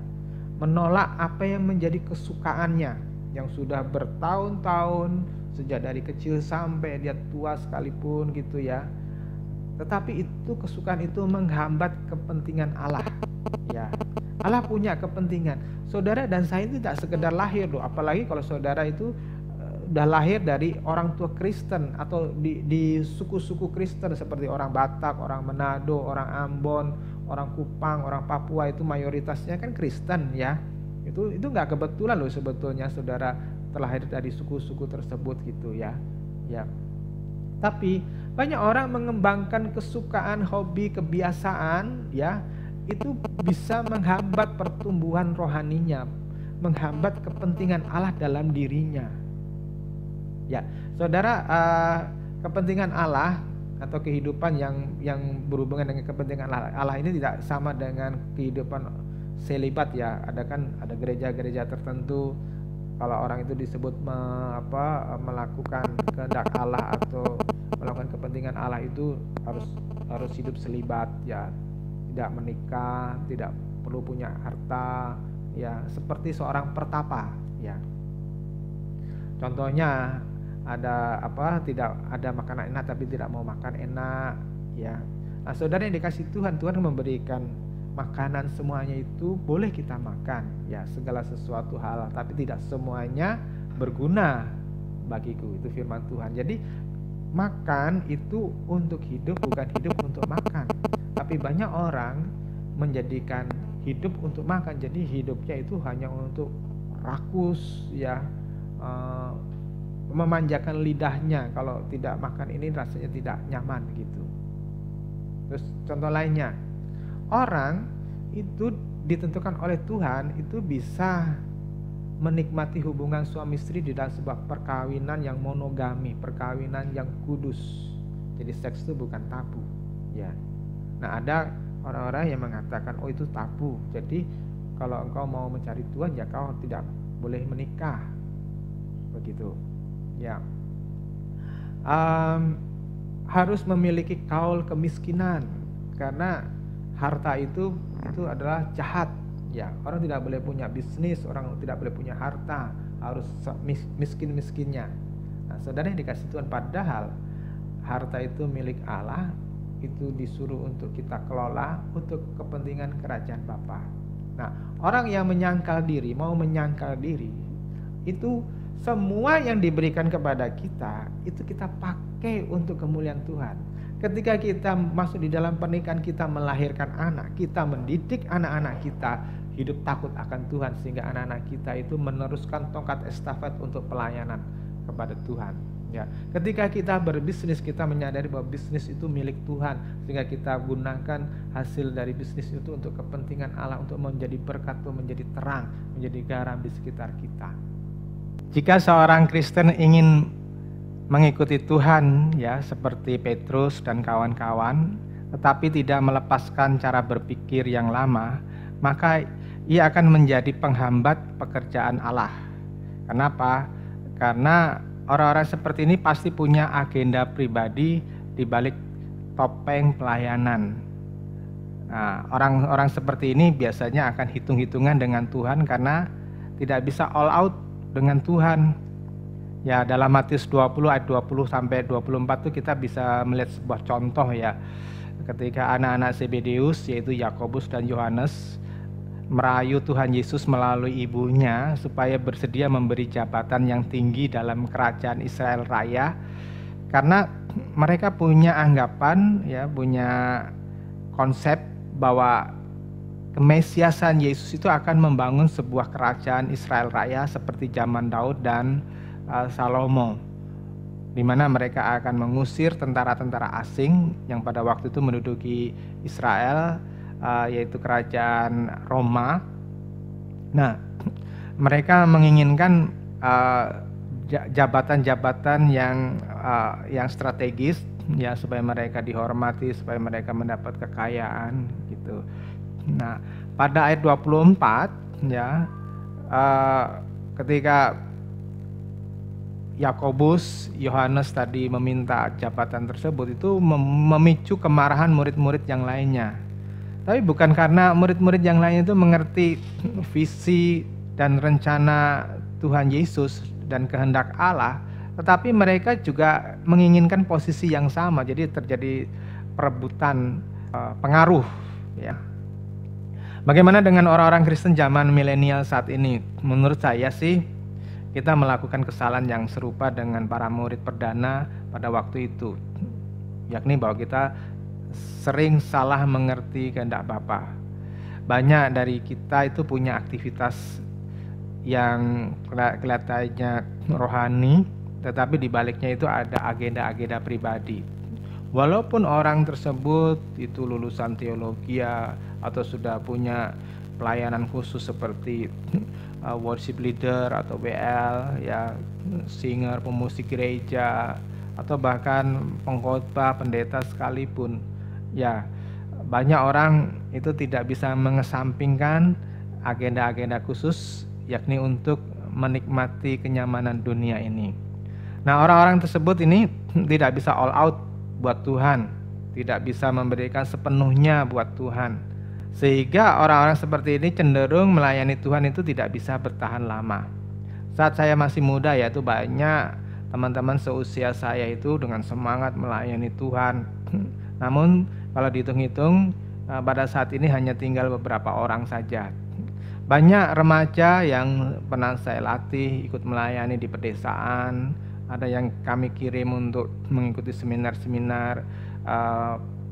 Menolak apa yang menjadi kesukaannya yang sudah bertahun-tahun, sejak dari kecil sampai dia tua sekalipun gitu, ya. Tetapi itu kesukaan itu menghambat kepentingan Allah, ya. Allah punya kepentingan. Saudara dan saya itu tidak sekedar lahir loh, apalagi kalau saudara itu udah lahir dari orang tua Kristen atau di suku-suku Kristen seperti orang Batak, orang Manado, orang Ambon, orang Kupang, orang Papua, itu mayoritasnya kan Kristen, ya. Itu nggak kebetulan loh sebetulnya saudara terlahir dari suku-suku tersebut gitu ya. Ya. Tapi banyak orang mengembangkan kesukaan, hobi, kebiasaan ya, itu bisa menghambat pertumbuhan rohaninya, menghambat kepentingan Allah dalam dirinya. Ya, saudara, kepentingan Allah atau kehidupan yang berhubungan dengan kepentingan Allah ini tidak sama dengan kehidupan selibat ya. Ada gereja-gereja tertentu, kalau orang itu disebut melakukan kehendak Allah atau melakukan kepentingan Allah itu harus hidup selibat ya, tidak menikah, tidak perlu punya harta ya, seperti seorang pertapa ya. Contohnya tidak ada makanan enak tapi tidak mau makan enak ya. Nah, saudara yang dikasih Tuhan memberikan makanan, semuanya itu boleh kita makan ya, segala sesuatu hal, tapi tidak semuanya berguna bagiku, itu firman Tuhan. Jadi makan itu untuk hidup, bukan hidup untuk makan. Tapi banyak orang menjadikan hidup untuk makan, jadi hidupnya itu hanya untuk rakus ya, memanjakan lidahnya, kalau tidak makan ini rasanya tidak nyaman gitu. Terus contoh lainnya, orang itu ditentukan oleh Tuhan itu bisa menikmati hubungan suami istri di dalam sebuah perkawinan yang monogami, perkawinan yang kudus. Jadi seks itu bukan tabu ya. Nah, ada orang-orang yang mengatakan oh itu tabu, jadi kalau engkau mau mencari Tuhan ya kau tidak boleh menikah, begitu ya. Harus memiliki kaul kemiskinan, karena harta itu adalah jahat ya. Orang tidak boleh punya bisnis, orang tidak boleh punya harta, harus miskin-miskinnya. Nah, saudara yang dikasih Tuhan, padahal harta itu milik Allah, itu disuruh untuk kita kelola untuk kepentingan kerajaan Bapa. Nah, orang yang menyangkal diri, mau menyangkal diri, itu semua yang diberikan kepada kita itu kita pakai untuk kemuliaan Tuhan. Ketika kita masuk di dalam pernikahan, kita melahirkan anak, kita mendidik anak-anak kita hidup takut akan Tuhan, sehingga anak-anak kita itu meneruskan tongkat estafet untuk pelayanan kepada Tuhan ya. Ketika kita berbisnis, kita menyadari bahwa bisnis itu milik Tuhan, sehingga kita gunakan hasil dari bisnis itu untuk kepentingan Allah, untuk menjadi berkat, untuk menjadi terang, menjadi garam di sekitar kita. Jika seorang Kristen ingin mengikuti Tuhan ya, seperti Petrus dan kawan-kawan, tetapi tidak melepaskan cara berpikir yang lama, maka ia akan menjadi penghambat pekerjaan Allah. Kenapa? Karena orang-orang seperti ini pasti punya agenda pribadi di balik topeng pelayanan. Nah, orang-orang seperti ini biasanya akan hitung-hitungan dengan Tuhan karena tidak bisa all out dengan Tuhan. Ya, dalam Matius 20 ayat 20 sampai 24 itu kita bisa melihat sebuah contoh ya. Ketika anak-anak Zebedeus yaitu Yakobus dan Yohanes merayu Tuhan Yesus melalui ibunya supaya bersedia memberi jabatan yang tinggi dalam kerajaan Israel Raya, karena mereka punya anggapan ya, punya konsep bahwa kemesiasan Yesus itu akan membangun sebuah kerajaan Israel Raya seperti zaman Daud dan Salomo, di mana mereka akan mengusir tentara-tentara asing yang pada waktu itu menduduki Israel, yaitu kerajaan Roma. Nah, mereka menginginkan jabatan-jabatan yang strategis ya, supaya mereka dihormati, supaya mereka mendapat kekayaan gitu. Nah, pada ayat 24 ya, ketika Yakobus, Yohanes tadi meminta jabatan tersebut, itu memicu kemarahan murid-murid yang lainnya. Tapi bukan karena murid-murid yang lain itu mengerti visi dan rencana Tuhan Yesus dan kehendak Allah, tetapi mereka juga menginginkan posisi yang sama. Jadi terjadi perebutan pengaruh ya. Bagaimana dengan orang-orang Kristen zaman milenial saat ini? Menurut saya sih kita melakukan kesalahan yang serupa dengan para murid perdana pada waktu itu, yakni bahwa kita sering salah mengerti kehendak Bapa. Banyak dari kita itu punya aktivitas yang kelihatannya rohani, tetapi di baliknya itu ada agenda-agenda pribadi. Walaupun orang tersebut itu lulusan teologi atau sudah punya pelayanan khusus seperti worship leader atau WL, ya, singer, pemusik gereja, atau bahkan pengkhotbah, pendeta sekalipun, ya, banyak orang itu tidak bisa mengesampingkan agenda-agenda khusus, yakni untuk menikmati kenyamanan dunia ini. Nah, orang-orang tersebut ini tidak bisa all out buat Tuhan, tidak bisa memberikan sepenuhnya buat Tuhan, sehingga orang-orang seperti ini cenderung melayani Tuhan itu tidak bisa bertahan lama. Saat saya masih muda, yaitu banyak teman-teman seusia saya itu dengan semangat melayani Tuhan. Namun kalau dihitung-hitung pada saat ini hanya tinggal beberapa orang saja. Banyak remaja yang pernah saya latih ikut melayani di pedesaan, ada yang kami kirim untuk mengikuti seminar-seminar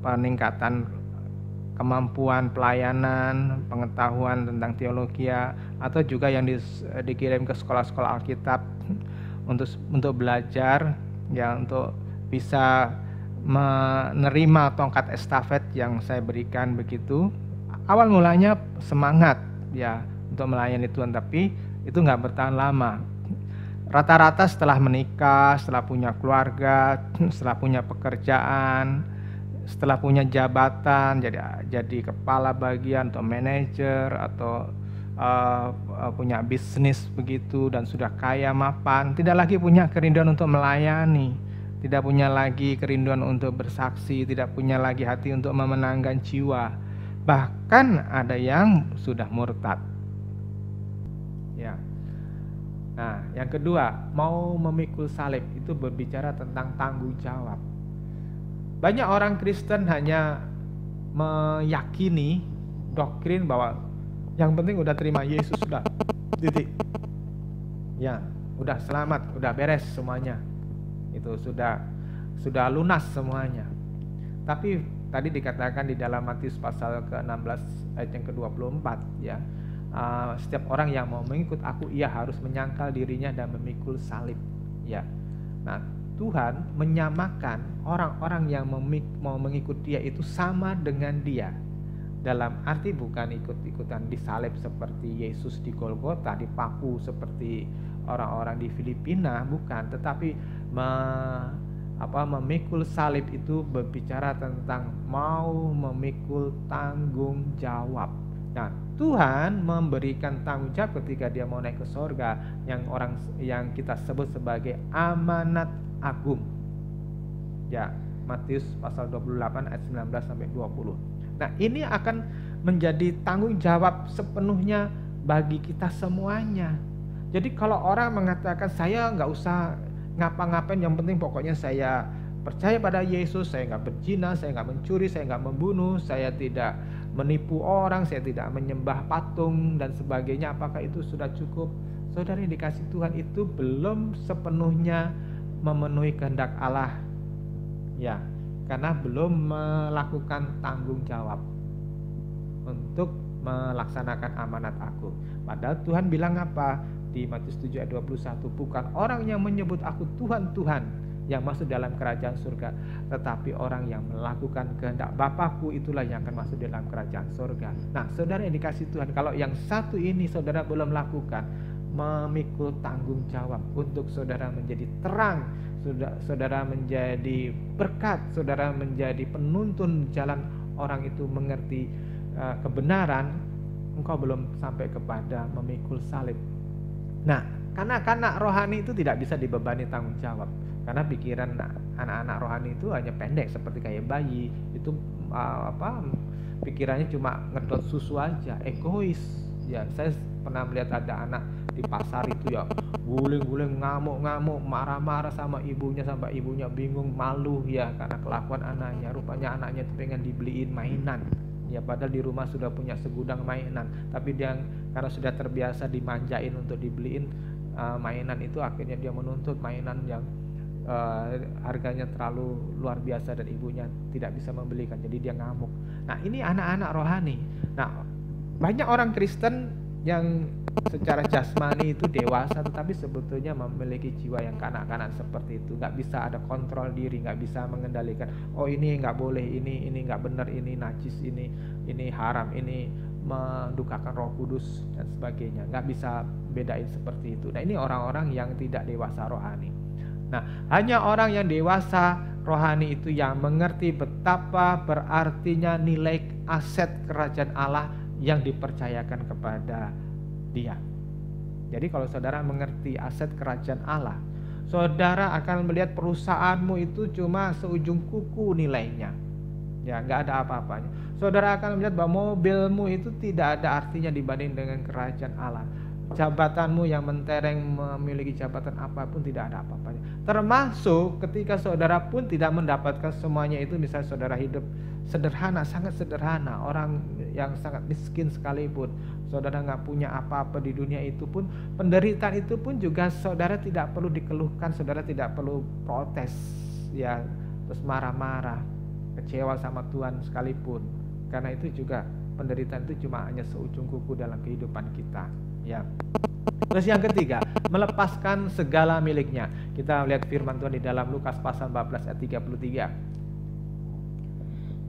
peningkatan kemampuan pelayanan, pengetahuan tentang teologi, atau juga yang dikirim ke sekolah-sekolah Alkitab untuk belajar, ya, untuk bisa menerima tongkat estafet yang saya berikan begitu. Awal mulanya semangat, ya, untuk melayani Tuhan, tapi itu nggak bertahan lama. Rata-rata setelah menikah, setelah punya keluarga, setelah punya pekerjaan, setelah punya jabatan, jadi kepala bagian atau manajer atau punya bisnis begitu, dan sudah kaya mapan, tidak lagi punya kerinduan untuk melayani, tidak punya lagi kerinduan untuk bersaksi, tidak punya lagi hati untuk memenangkan jiwa. Bahkan ada yang sudah murtad. Ya. Nah, yang kedua, mau memikul salib itu berbicara tentang tanggung jawab. Banyak orang Kristen hanya meyakini doktrin bahwa yang penting udah terima Yesus, sudah, titik. Ya, udah selamat, udah beres semuanya. Itu sudah lunas semuanya. Tapi tadi dikatakan di dalam Matius pasal ke-16 ayat yang ke-24, ya. Setiap orang yang mau mengikut aku, ia harus menyangkal dirinya dan memikul salib, ya. Nah, Tuhan menyamakan orang-orang yang mau mengikut dia itu sama dengan dia, dalam arti bukan ikut-ikutan disalib seperti Yesus di Golgota, dipaku seperti orang-orang di Filipina, bukan, tetapi memikul salib itu berbicara tentang mau memikul tanggung jawab. Nah, Tuhan memberikan tanggung jawab ketika dia mau naik ke sorga, yang kita sebut sebagai amanat agung. Ya, Matius pasal 28 ayat 19 sampai 20. Nah, ini akan menjadi tanggung jawab sepenuhnya bagi kita semuanya. Jadi kalau orang mengatakan saya nggak usah ngapa-ngapain, yang penting pokoknya saya percaya pada Yesus, saya nggak berzina, saya nggak mencuri, saya nggak membunuh, saya tidak menipu orang, saya tidak menyembah patung dan sebagainya, apakah itu sudah cukup? Saudara yang dikasih Tuhan, itu belum sepenuhnya memenuhi kehendak Allah, ya, karena belum melakukan tanggung jawab untuk melaksanakan amanat aku. Padahal Tuhan bilang apa di Matius 7 ayat 21, bukan orang yang menyebut aku Tuhan, Tuhan yang masuk dalam kerajaan surga, tetapi orang yang melakukan kehendak Bapakku, itulah yang akan masuk dalam kerajaan surga. Nah, saudara yang dikasih Tuhan, kalau yang satu ini saudara belum lakukan, memikul tanggung jawab untuk saudara menjadi terang, saudara menjadi berkat, saudara menjadi penuntun jalan orang itu mengerti kebenaran, engkau belum sampai kepada memikul salib. Nah, kanak-kanak rohani itu tidak bisa dibebani tanggung jawab, karena pikiran anak-anak rohani itu hanya pendek seperti kayak bayi. Itu pikirannya cuma ngedot susu aja, egois. Ya, saya pernah melihat ada anak di pasar itu, ya, guling-guling, ngamuk-ngamuk, marah-marah sama ibunya sampai ibunya bingung, malu, ya, karena kelakuan anaknya. Rupanya anaknya itu pengen dibeliin mainan. Ya, padahal di rumah sudah punya segudang mainan, tapi dia karena sudah terbiasa dimanjain untuk dibeliin mainan itu, akhirnya dia menuntut mainan yang harganya terlalu luar biasa dan ibunya tidak bisa membelikan, jadi dia ngamuk. Nah, ini anak-anak rohani. Nah, banyak orang Kristen yang secara jasmani itu dewasa, tetapi sebetulnya memiliki jiwa yang kanak-kanak seperti itu. Nggak bisa ada kontrol diri, nggak bisa mengendalikan, oh ini nggak boleh, ini nggak benar, ini najis, ini haram, ini mendukakan Roh Kudus dan sebagainya. Nggak bisa bedain seperti itu. Nah, ini orang-orang yang tidak dewasa rohani. Nah, hanya orang yang dewasa rohani itu yang mengerti betapa berartinya nilai aset kerajaan Allah yang dipercayakan kepada dia. Jadi kalau saudara mengerti aset kerajaan Allah, saudara akan melihat perusahaanmu itu cuma seujung kuku nilainya. Ya, nggak ada apa-apanya. Saudara akan melihat bahwa mobilmu itu tidak ada artinya dibanding dengan kerajaan Allah. Jabatanmu yang mentereng, memiliki jabatan apapun tidak ada apa-apanya. Termasuk ketika saudara pun tidak mendapatkan semuanya itu, misalnya saudara hidup sederhana, sangat sederhana, orang yang sangat miskin sekalipun, saudara nggak punya apa-apa di dunia itu pun, penderitaan itu pun juga saudara tidak perlu dikeluhkan, saudara tidak perlu protes, ya, terus marah-marah, kecewa sama Tuhan sekalipun, karena itu juga penderitaan itu cuma hanya seujung kuku dalam kehidupan kita. Ya. Terus yang ketiga, melepaskan segala miliknya. Kita lihat firman Tuhan di dalam Lukas pasal 14 ayat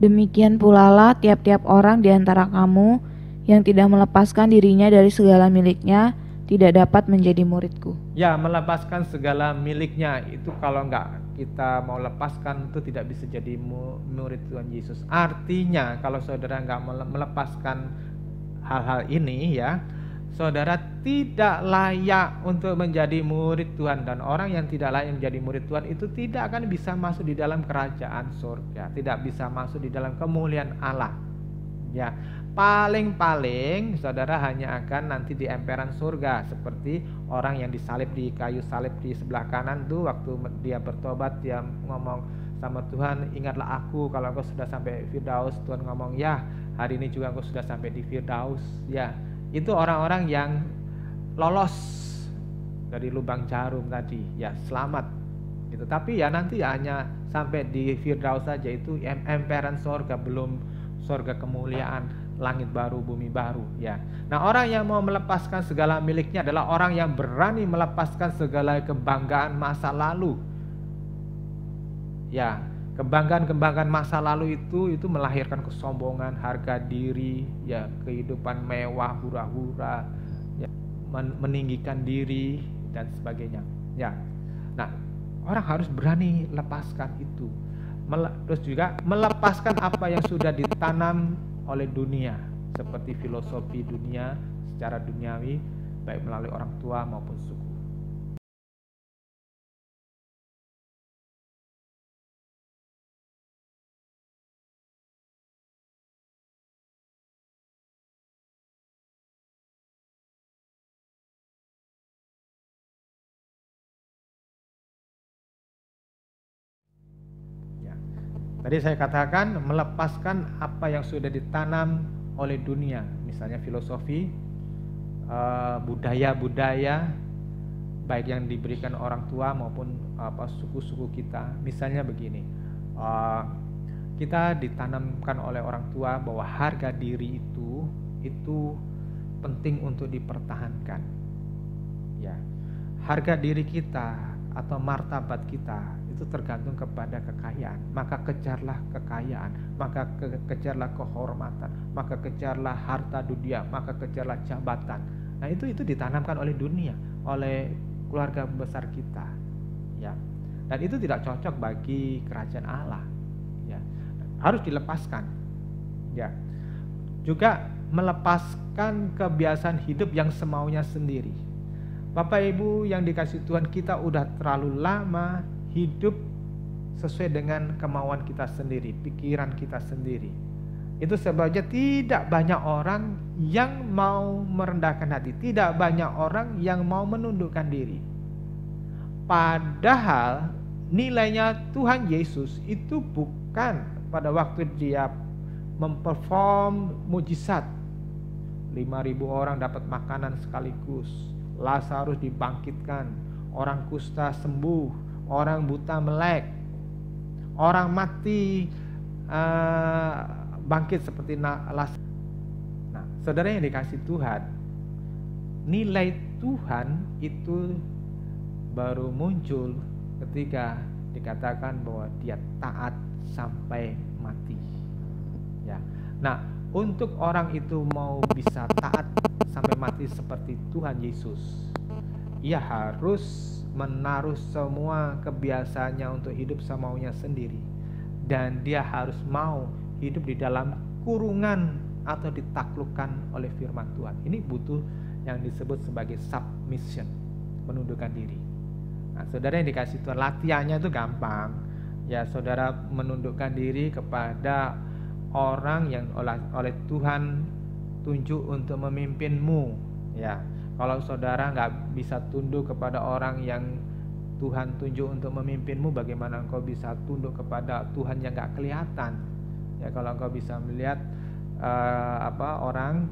33. Demikian pula lah tiap-tiap orang di antara kamu yang tidak melepaskan dirinya dari segala miliknya tidak dapat menjadi muridku. Ya, melepaskan segala miliknya itu kalau nggak kita mau lepaskan itu tidak bisa jadi murid Tuhan Yesus. Artinya kalau saudara nggak melepaskan hal-hal ini, ya, saudara tidak layak untuk menjadi murid Tuhan. Dan orang yang tidak layak menjadi murid Tuhan itu tidak akan bisa masuk di dalam kerajaan surga, tidak bisa masuk di dalam kemuliaan Allah. Ya, paling-paling saudara hanya akan nanti di emperan surga, seperti orang yang disalib di kayu salib di sebelah kanan tuh, waktu dia bertobat dia ngomong sama Tuhan, ingatlah aku kalau engkau sudah sampai Firdaus. Tuhan ngomong, ya hari ini juga engkau sudah sampai di Firdaus. Ya, itu orang-orang yang lolos dari lubang jarum tadi, ya, selamat gitu. Tapi ya nanti hanya sampai di Firdaus saja, itu emperan surga, belum surga kemuliaan, langit baru, bumi baru, ya. Nah, orang yang mau melepaskan segala miliknya adalah orang yang berani melepaskan segala kebanggaan masa lalu. Ya, kebanggaan masa lalu itu melahirkan kesombongan, harga diri, ya, kehidupan mewah, hura-hura, ya, meninggikan diri dan sebagainya. Ya. Nah, orang harus berani lepaskan itu. Terus juga melepaskan apa yang sudah ditanam oleh dunia, seperti filosofi dunia secara duniawi, baik melalui orang tua maupun suku. Tadi saya katakan melepaskan apa yang sudah ditanam oleh dunia, misalnya filosofi, budaya-budaya, baik yang diberikan orang tua maupun suku-suku kita. Misalnya begini, kita ditanamkan oleh orang tua bahwa harga diri itu penting untuk dipertahankan. Ya, harga diri kita atau martabat kita itu tergantung kepada kekayaan. Maka kejarlah kekayaan, maka kejarlah kehormatan, maka kejarlah harta dunia, maka kejarlah jabatan. Nah, itu ditanamkan oleh dunia, oleh keluarga besar kita, ya. Dan itu tidak cocok bagi kerajaan Allah, ya. Harus dilepaskan, ya. Juga melepaskan kebiasaan hidup yang semaunya sendiri. Bapak Ibu yang dikasihi Tuhan, kita udah terlalu lama hidup sesuai dengan kemauan kita sendiri, pikiran kita sendiri. Itu sebabnya tidak banyak orang yang mau merendahkan hati, tidak banyak orang yang mau menundukkan diri. Padahal nilainya Tuhan Yesus itu bukan pada waktu dia memperform mujizat, 5.000 orang dapat makanan sekaligus, Lazarus dibangkitkan, orang kusta sembuh, orang buta melek, orang mati bangkit seperti Lazarus. Nah, saudara yang dikasih Tuhan, nilai Tuhan itu baru muncul ketika dikatakan bahwa dia taat sampai mati. Ya. Nah, untuk orang itu mau bisa taat sampai mati seperti Tuhan Yesus, ia harus menaruh semua kebiasaannya untuk hidup semaunya sendiri, dan dia harus mau hidup di dalam kurungan atau ditaklukkan oleh firman Tuhan. Ini butuh yang disebut sebagai submission, menundukkan diri. Nah, saudara yang dikasih Tuhan, latihannya itu gampang. Ya, saudara menundukkan diri kepada orang yang oleh Tuhan tunjuk untuk memimpinmu. Ya, kalau saudara nggak bisa tunduk kepada orang yang Tuhan tunjuk untuk memimpinmu, bagaimana engkau bisa tunduk kepada Tuhan yang nggak kelihatan? Ya, kalau engkau bisa melihat orang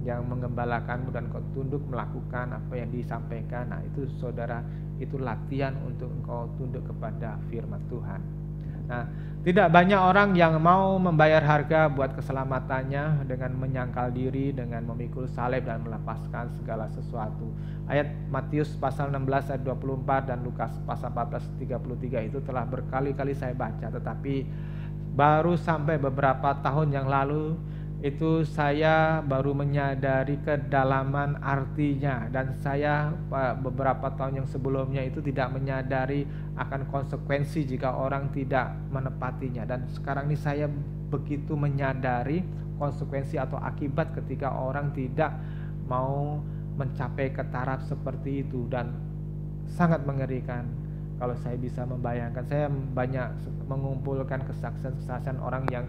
yang menggembalakanmu dan kau tunduk melakukan apa yang disampaikan, nah itu saudara, itu latihan untuk engkau tunduk kepada firman Tuhan. Nah, tidak banyak orang yang mau membayar harga buat keselamatannya dengan menyangkal diri, dengan memikul salib dan melepaskan segala sesuatu. Ayat Matius pasal 16 ayat 24 dan Lukas pasal 14 33 itu telah berkali-kali saya baca, tetapi baru sampai beberapa tahun yang lalu itu saya baru menyadari kedalaman artinya, dan saya beberapa tahun yang sebelumnya itu tidak menyadari akan konsekuensi jika orang tidak menepatinya, dan sekarang ini saya begitu menyadari konsekuensi atau akibat ketika orang tidak mau mencapai ke taraf seperti itu, dan sangat mengerikan. Kalau saya bisa membayangkan, saya banyak mengumpulkan kesaksian-kesaksian orang yang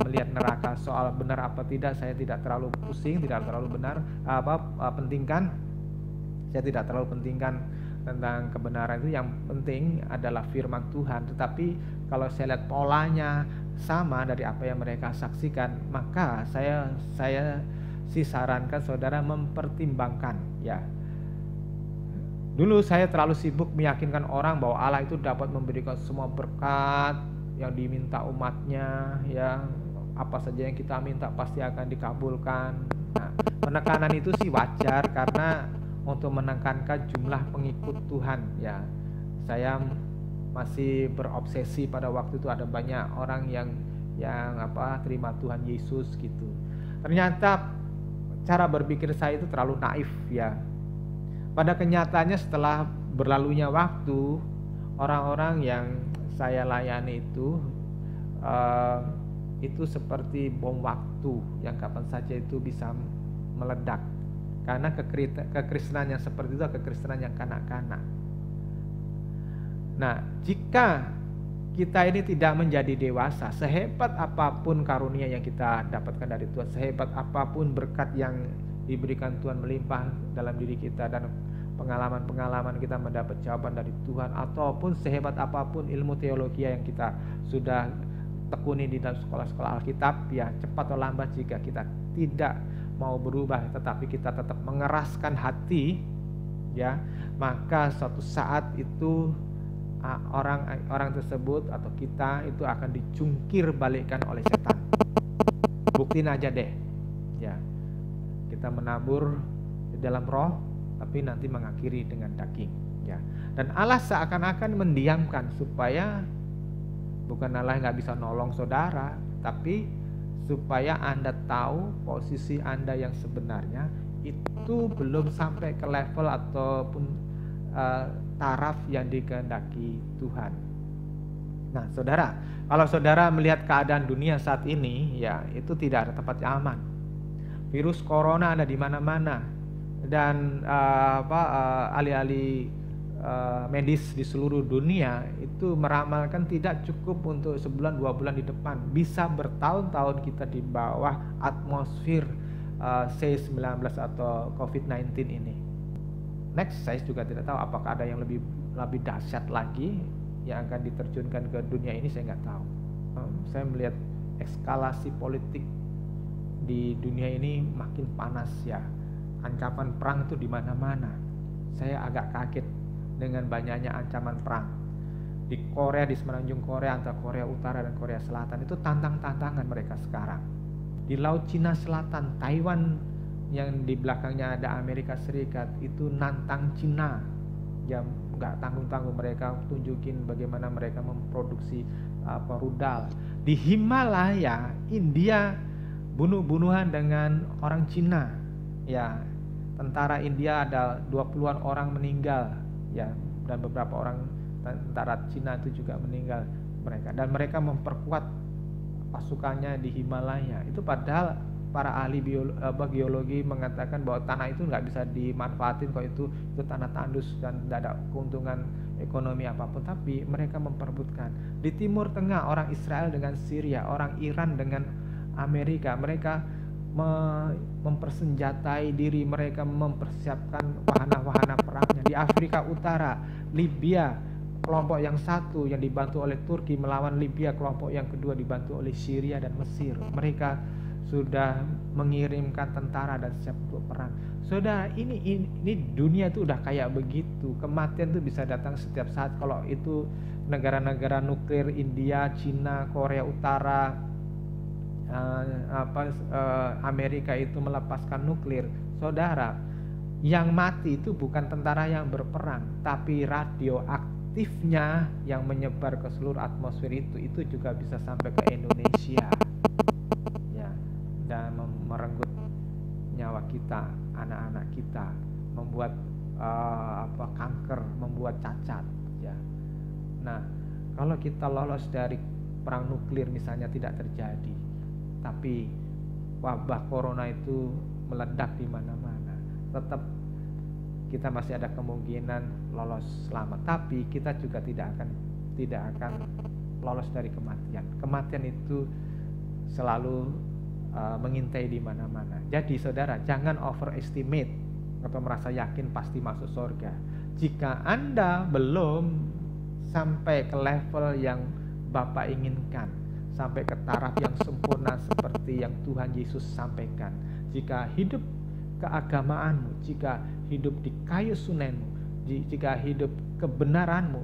melihat neraka. Soal benar apa tidak saya tidak terlalu pusing, tidak terlalu pentingkan. Saya tidak terlalu pentingkan tentang kebenaran itu. Yang penting adalah firman Tuhan. Tetapi kalau saya lihat polanya sama dari apa yang mereka saksikan, maka saya sih sarankan saudara mempertimbangkan, ya. Dulu saya terlalu sibuk meyakinkan orang bahwa Allah itu dapat memberikan semua berkat yang diminta umatnya, ya, apa saja yang kita minta pasti akan dikabulkan. Nah, penekanan itu sih wajar karena untuk menekankan jumlah pengikut Tuhan, ya. Saya masih berobsesi pada waktu itu ada banyak orang yang terima Tuhan Yesus gitu. Ternyata cara berpikir saya itu terlalu naif, ya. Pada kenyataannya setelah berlalunya waktu, orang-orang yang saya layani itu seperti bom waktu yang kapan saja itu bisa meledak. Karena kekristenan yang seperti itu kekristenan yang kanak-kanak. Nah, jika kita ini tidak menjadi dewasa, sehebat apapun karunia yang kita dapatkan dari Tuhan, sehebat apapun berkat yang diberikan Tuhan melimpah dalam diri kita, dan pengalaman-pengalaman kita mendapat jawaban dari Tuhan, ataupun sehebat apapun ilmu teologi yang kita sudah tekuni di dalam sekolah-sekolah Alkitab, ya, cepat atau lambat jika kita tidak mau berubah tetapi kita tetap mengeraskan hati, ya, maka suatu saat itu orang tersebut atau kita itu akan dicungkir balikkan oleh setan. Buktiin aja deh, ya. Kita menabur di dalam roh, tapi nanti mengakhiri dengan daging, ya. Dan Allah seakan-akan mendiamkan supaya bukan Allah nggak bisa nolong saudara, tapi supaya Anda tahu posisi Anda yang sebenarnya itu belum sampai ke level ataupun taraf yang dikehendaki Tuhan. Nah, saudara, kalau saudara melihat keadaan dunia saat ini, ya, itu tidak ada tempat yang aman. Virus corona ada di mana-mana, dan ahli-ahli medis di seluruh dunia itu meramalkan tidak cukup untuk sebulan 2 bulan di depan, bisa bertahun-tahun kita di bawah atmosfer C19 atau COVID-19 ini. Next, saya juga tidak tahu apakah ada yang lebih dahsyat lagi yang akan diterjunkan ke dunia ini, saya nggak tahu. Saya melihat eskalasi politik di dunia ini makin panas, ya. Ancaman perang itu di mana-mana. Saya agak kaget dengan banyaknya ancaman perang di Korea, di semenanjung Korea, antara Korea Utara dan Korea Selatan. Itu tantangan mereka sekarang. Di Laut Cina Selatan, Taiwan yang di belakangnya ada Amerika Serikat itu nantang Cina. Ya nggak tanggung-tanggung, mereka tunjukin bagaimana mereka memproduksi rudal. Di Himalaya India bunuh-bunuhan dengan orang Cina. Ya, tentara India ada 20-an orang meninggal, ya, dan beberapa orang tentara Cina itu juga meninggal mereka, dan mereka memperkuat pasukannya di Himalaya. Itu padahal para ahli geologi mengatakan bahwa tanah itu nggak bisa dimanfaatin, kok itu tanah tandus dan tidak ada keuntungan ekonomi apapun, tapi mereka memperebutkan. Di Timur Tengah orang Israel dengan Syria, orang Iran dengan Amerika, mereka mempersenjatai diri, mereka mempersiapkan wahana-wahana perangnya. Di Afrika Utara, Libya, kelompok yang satu yang dibantu oleh Turki melawan Libya, kelompok yang kedua dibantu oleh Syria dan Mesir. Mereka sudah mengirimkan tentara dan siap untuk perang. Saudara, ini dunia itu udah kayak begitu. Kematian itu bisa datang setiap saat. Kalau itu negara-negara nuklir, India, Cina, Korea Utara, Amerika itu melepaskan nuklir, saudara, yang mati itu bukan tentara yang berperang, tapi radioaktifnya yang menyebar ke seluruh atmosfer itu juga bisa sampai ke Indonesia, ya, dan merenggut nyawa kita, anak-anak kita, membuat kanker, membuat cacat, ya. Nah, kalau kita lolos dari perang nuklir misalnya tidak terjadi, tapi wabah corona itu meledak di mana-mana, tetap kita masih ada kemungkinan lolos selamat, tapi kita juga tidak akan lolos dari kematian. Kematian itu selalu mengintai di mana-mana. Jadi saudara, jangan overestimate atau merasa yakin pasti masuk surga. Jika Anda belum sampai ke level yang Bapak inginkan, sampai ke taraf yang sempurna seperti yang Tuhan Yesus sampaikan, jika hidup keagamaanmu, jika hidup di kayu sunenmu, jika hidup kebenaranmu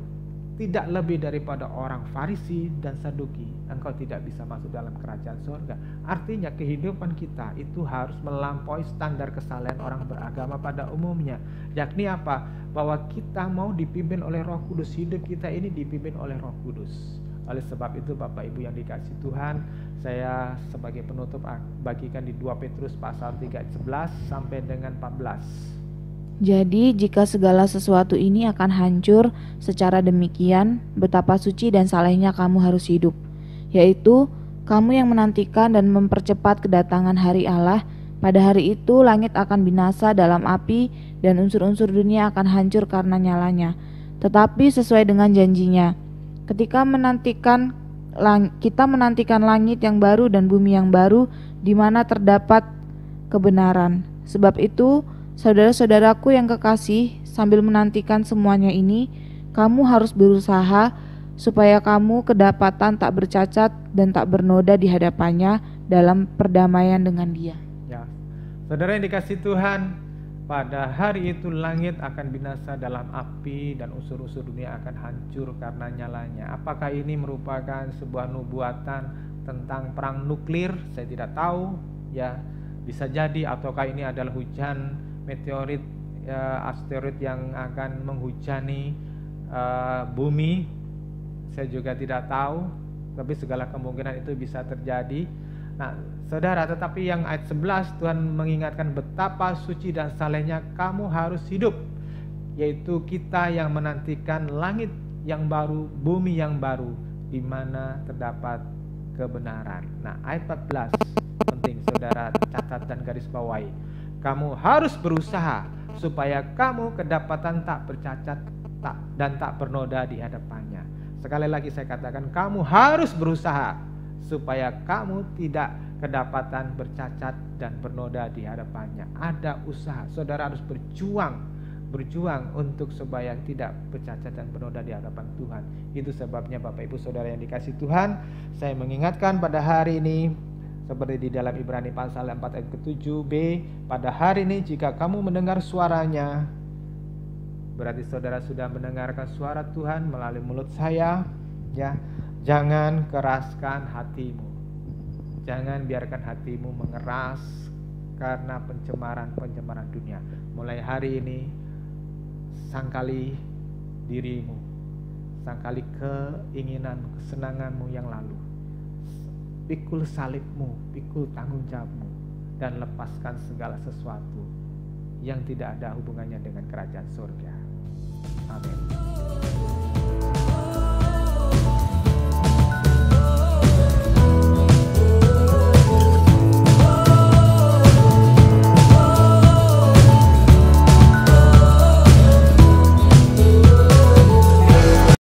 tidak lebih daripada orang Farisi dan Saduki, engkau tidak bisa masuk dalam kerajaan surga. Artinya kehidupan kita itu harus melampaui standar kesalehan orang beragama pada umumnya. Yakni apa? Bahwa kita mau dipimpin oleh Roh Kudus, hidup kita ini dipimpin oleh Roh Kudus. Oleh sebab itu Bapak Ibu yang dikasihi Tuhan, saya sebagai penutup bagikan di 2 Petrus pasal 3 ayat 11 sampai dengan 14. Jadi jika segala sesuatu ini akan hancur secara demikian, betapa suci dan salehnya kamu harus hidup, yaitu kamu yang menantikan dan mempercepat kedatangan hari Allah. Pada hari itu langit akan binasa dalam api dan unsur-unsur dunia akan hancur karena nyalanya. Tetapi sesuai dengan janjinya, kita menantikan langit yang baru dan bumi yang baru di mana terdapat kebenaran. Sebab itu, saudara-saudaraku yang kekasih, sambil menantikan semuanya ini, kamu harus berusaha supaya kamu kedapatan tak bercacat dan tak bernoda di hadapannya dalam perdamaian dengan Dia. Ya, saudara yang dikasihi Tuhan, pada hari itu langit akan binasa dalam api dan unsur-unsur dunia akan hancur karena nyalanya. Apakah ini merupakan sebuah nubuatan tentang perang nuklir? Saya tidak tahu, ya, bisa jadi, ataukah ini adalah hujan meteorit, asteroid yang akan menghujani bumi. Saya juga tidak tahu, tapi segala kemungkinan itu bisa terjadi. Nah, saudara, tetapi yang ayat 11 Tuhan mengingatkan betapa suci dan salehnya kamu harus hidup, yaitu kita yang menantikan langit yang baru, bumi yang baru di mana terdapat kebenaran. Nah, ayat 14 penting saudara catat dan garis bawahi. Kamu harus berusaha supaya kamu kedapatan tak bercacat dan tak bernoda di hadapannya. Sekali lagi saya katakan, kamu harus berusaha supaya kamu tidak kedapatan bercacat dan bernoda di hadapannya. Ada usaha, saudara harus berjuang untuk supaya tidak bercacat dan bernoda di hadapan Tuhan. Itu sebabnya Bapak Ibu Saudara yang dikasihi Tuhan, saya mengingatkan pada hari ini, seperti di dalam Ibrani pasal 4 ayat ke-7b, pada hari ini jika kamu mendengar suaranya, berarti saudara sudah mendengarkan suara Tuhan melalui mulut saya, ya. Jangan keraskan hatimu. Jangan biarkan hatimu mengeras karena pencemaran dunia. Mulai hari ini, sangkali dirimu, sangkali keinginan, kesenanganmu yang lalu, pikul salibmu, pikul tanggung jawabmu, dan lepaskan segala sesuatu yang tidak ada hubungannya dengan kerajaan surga. Amin.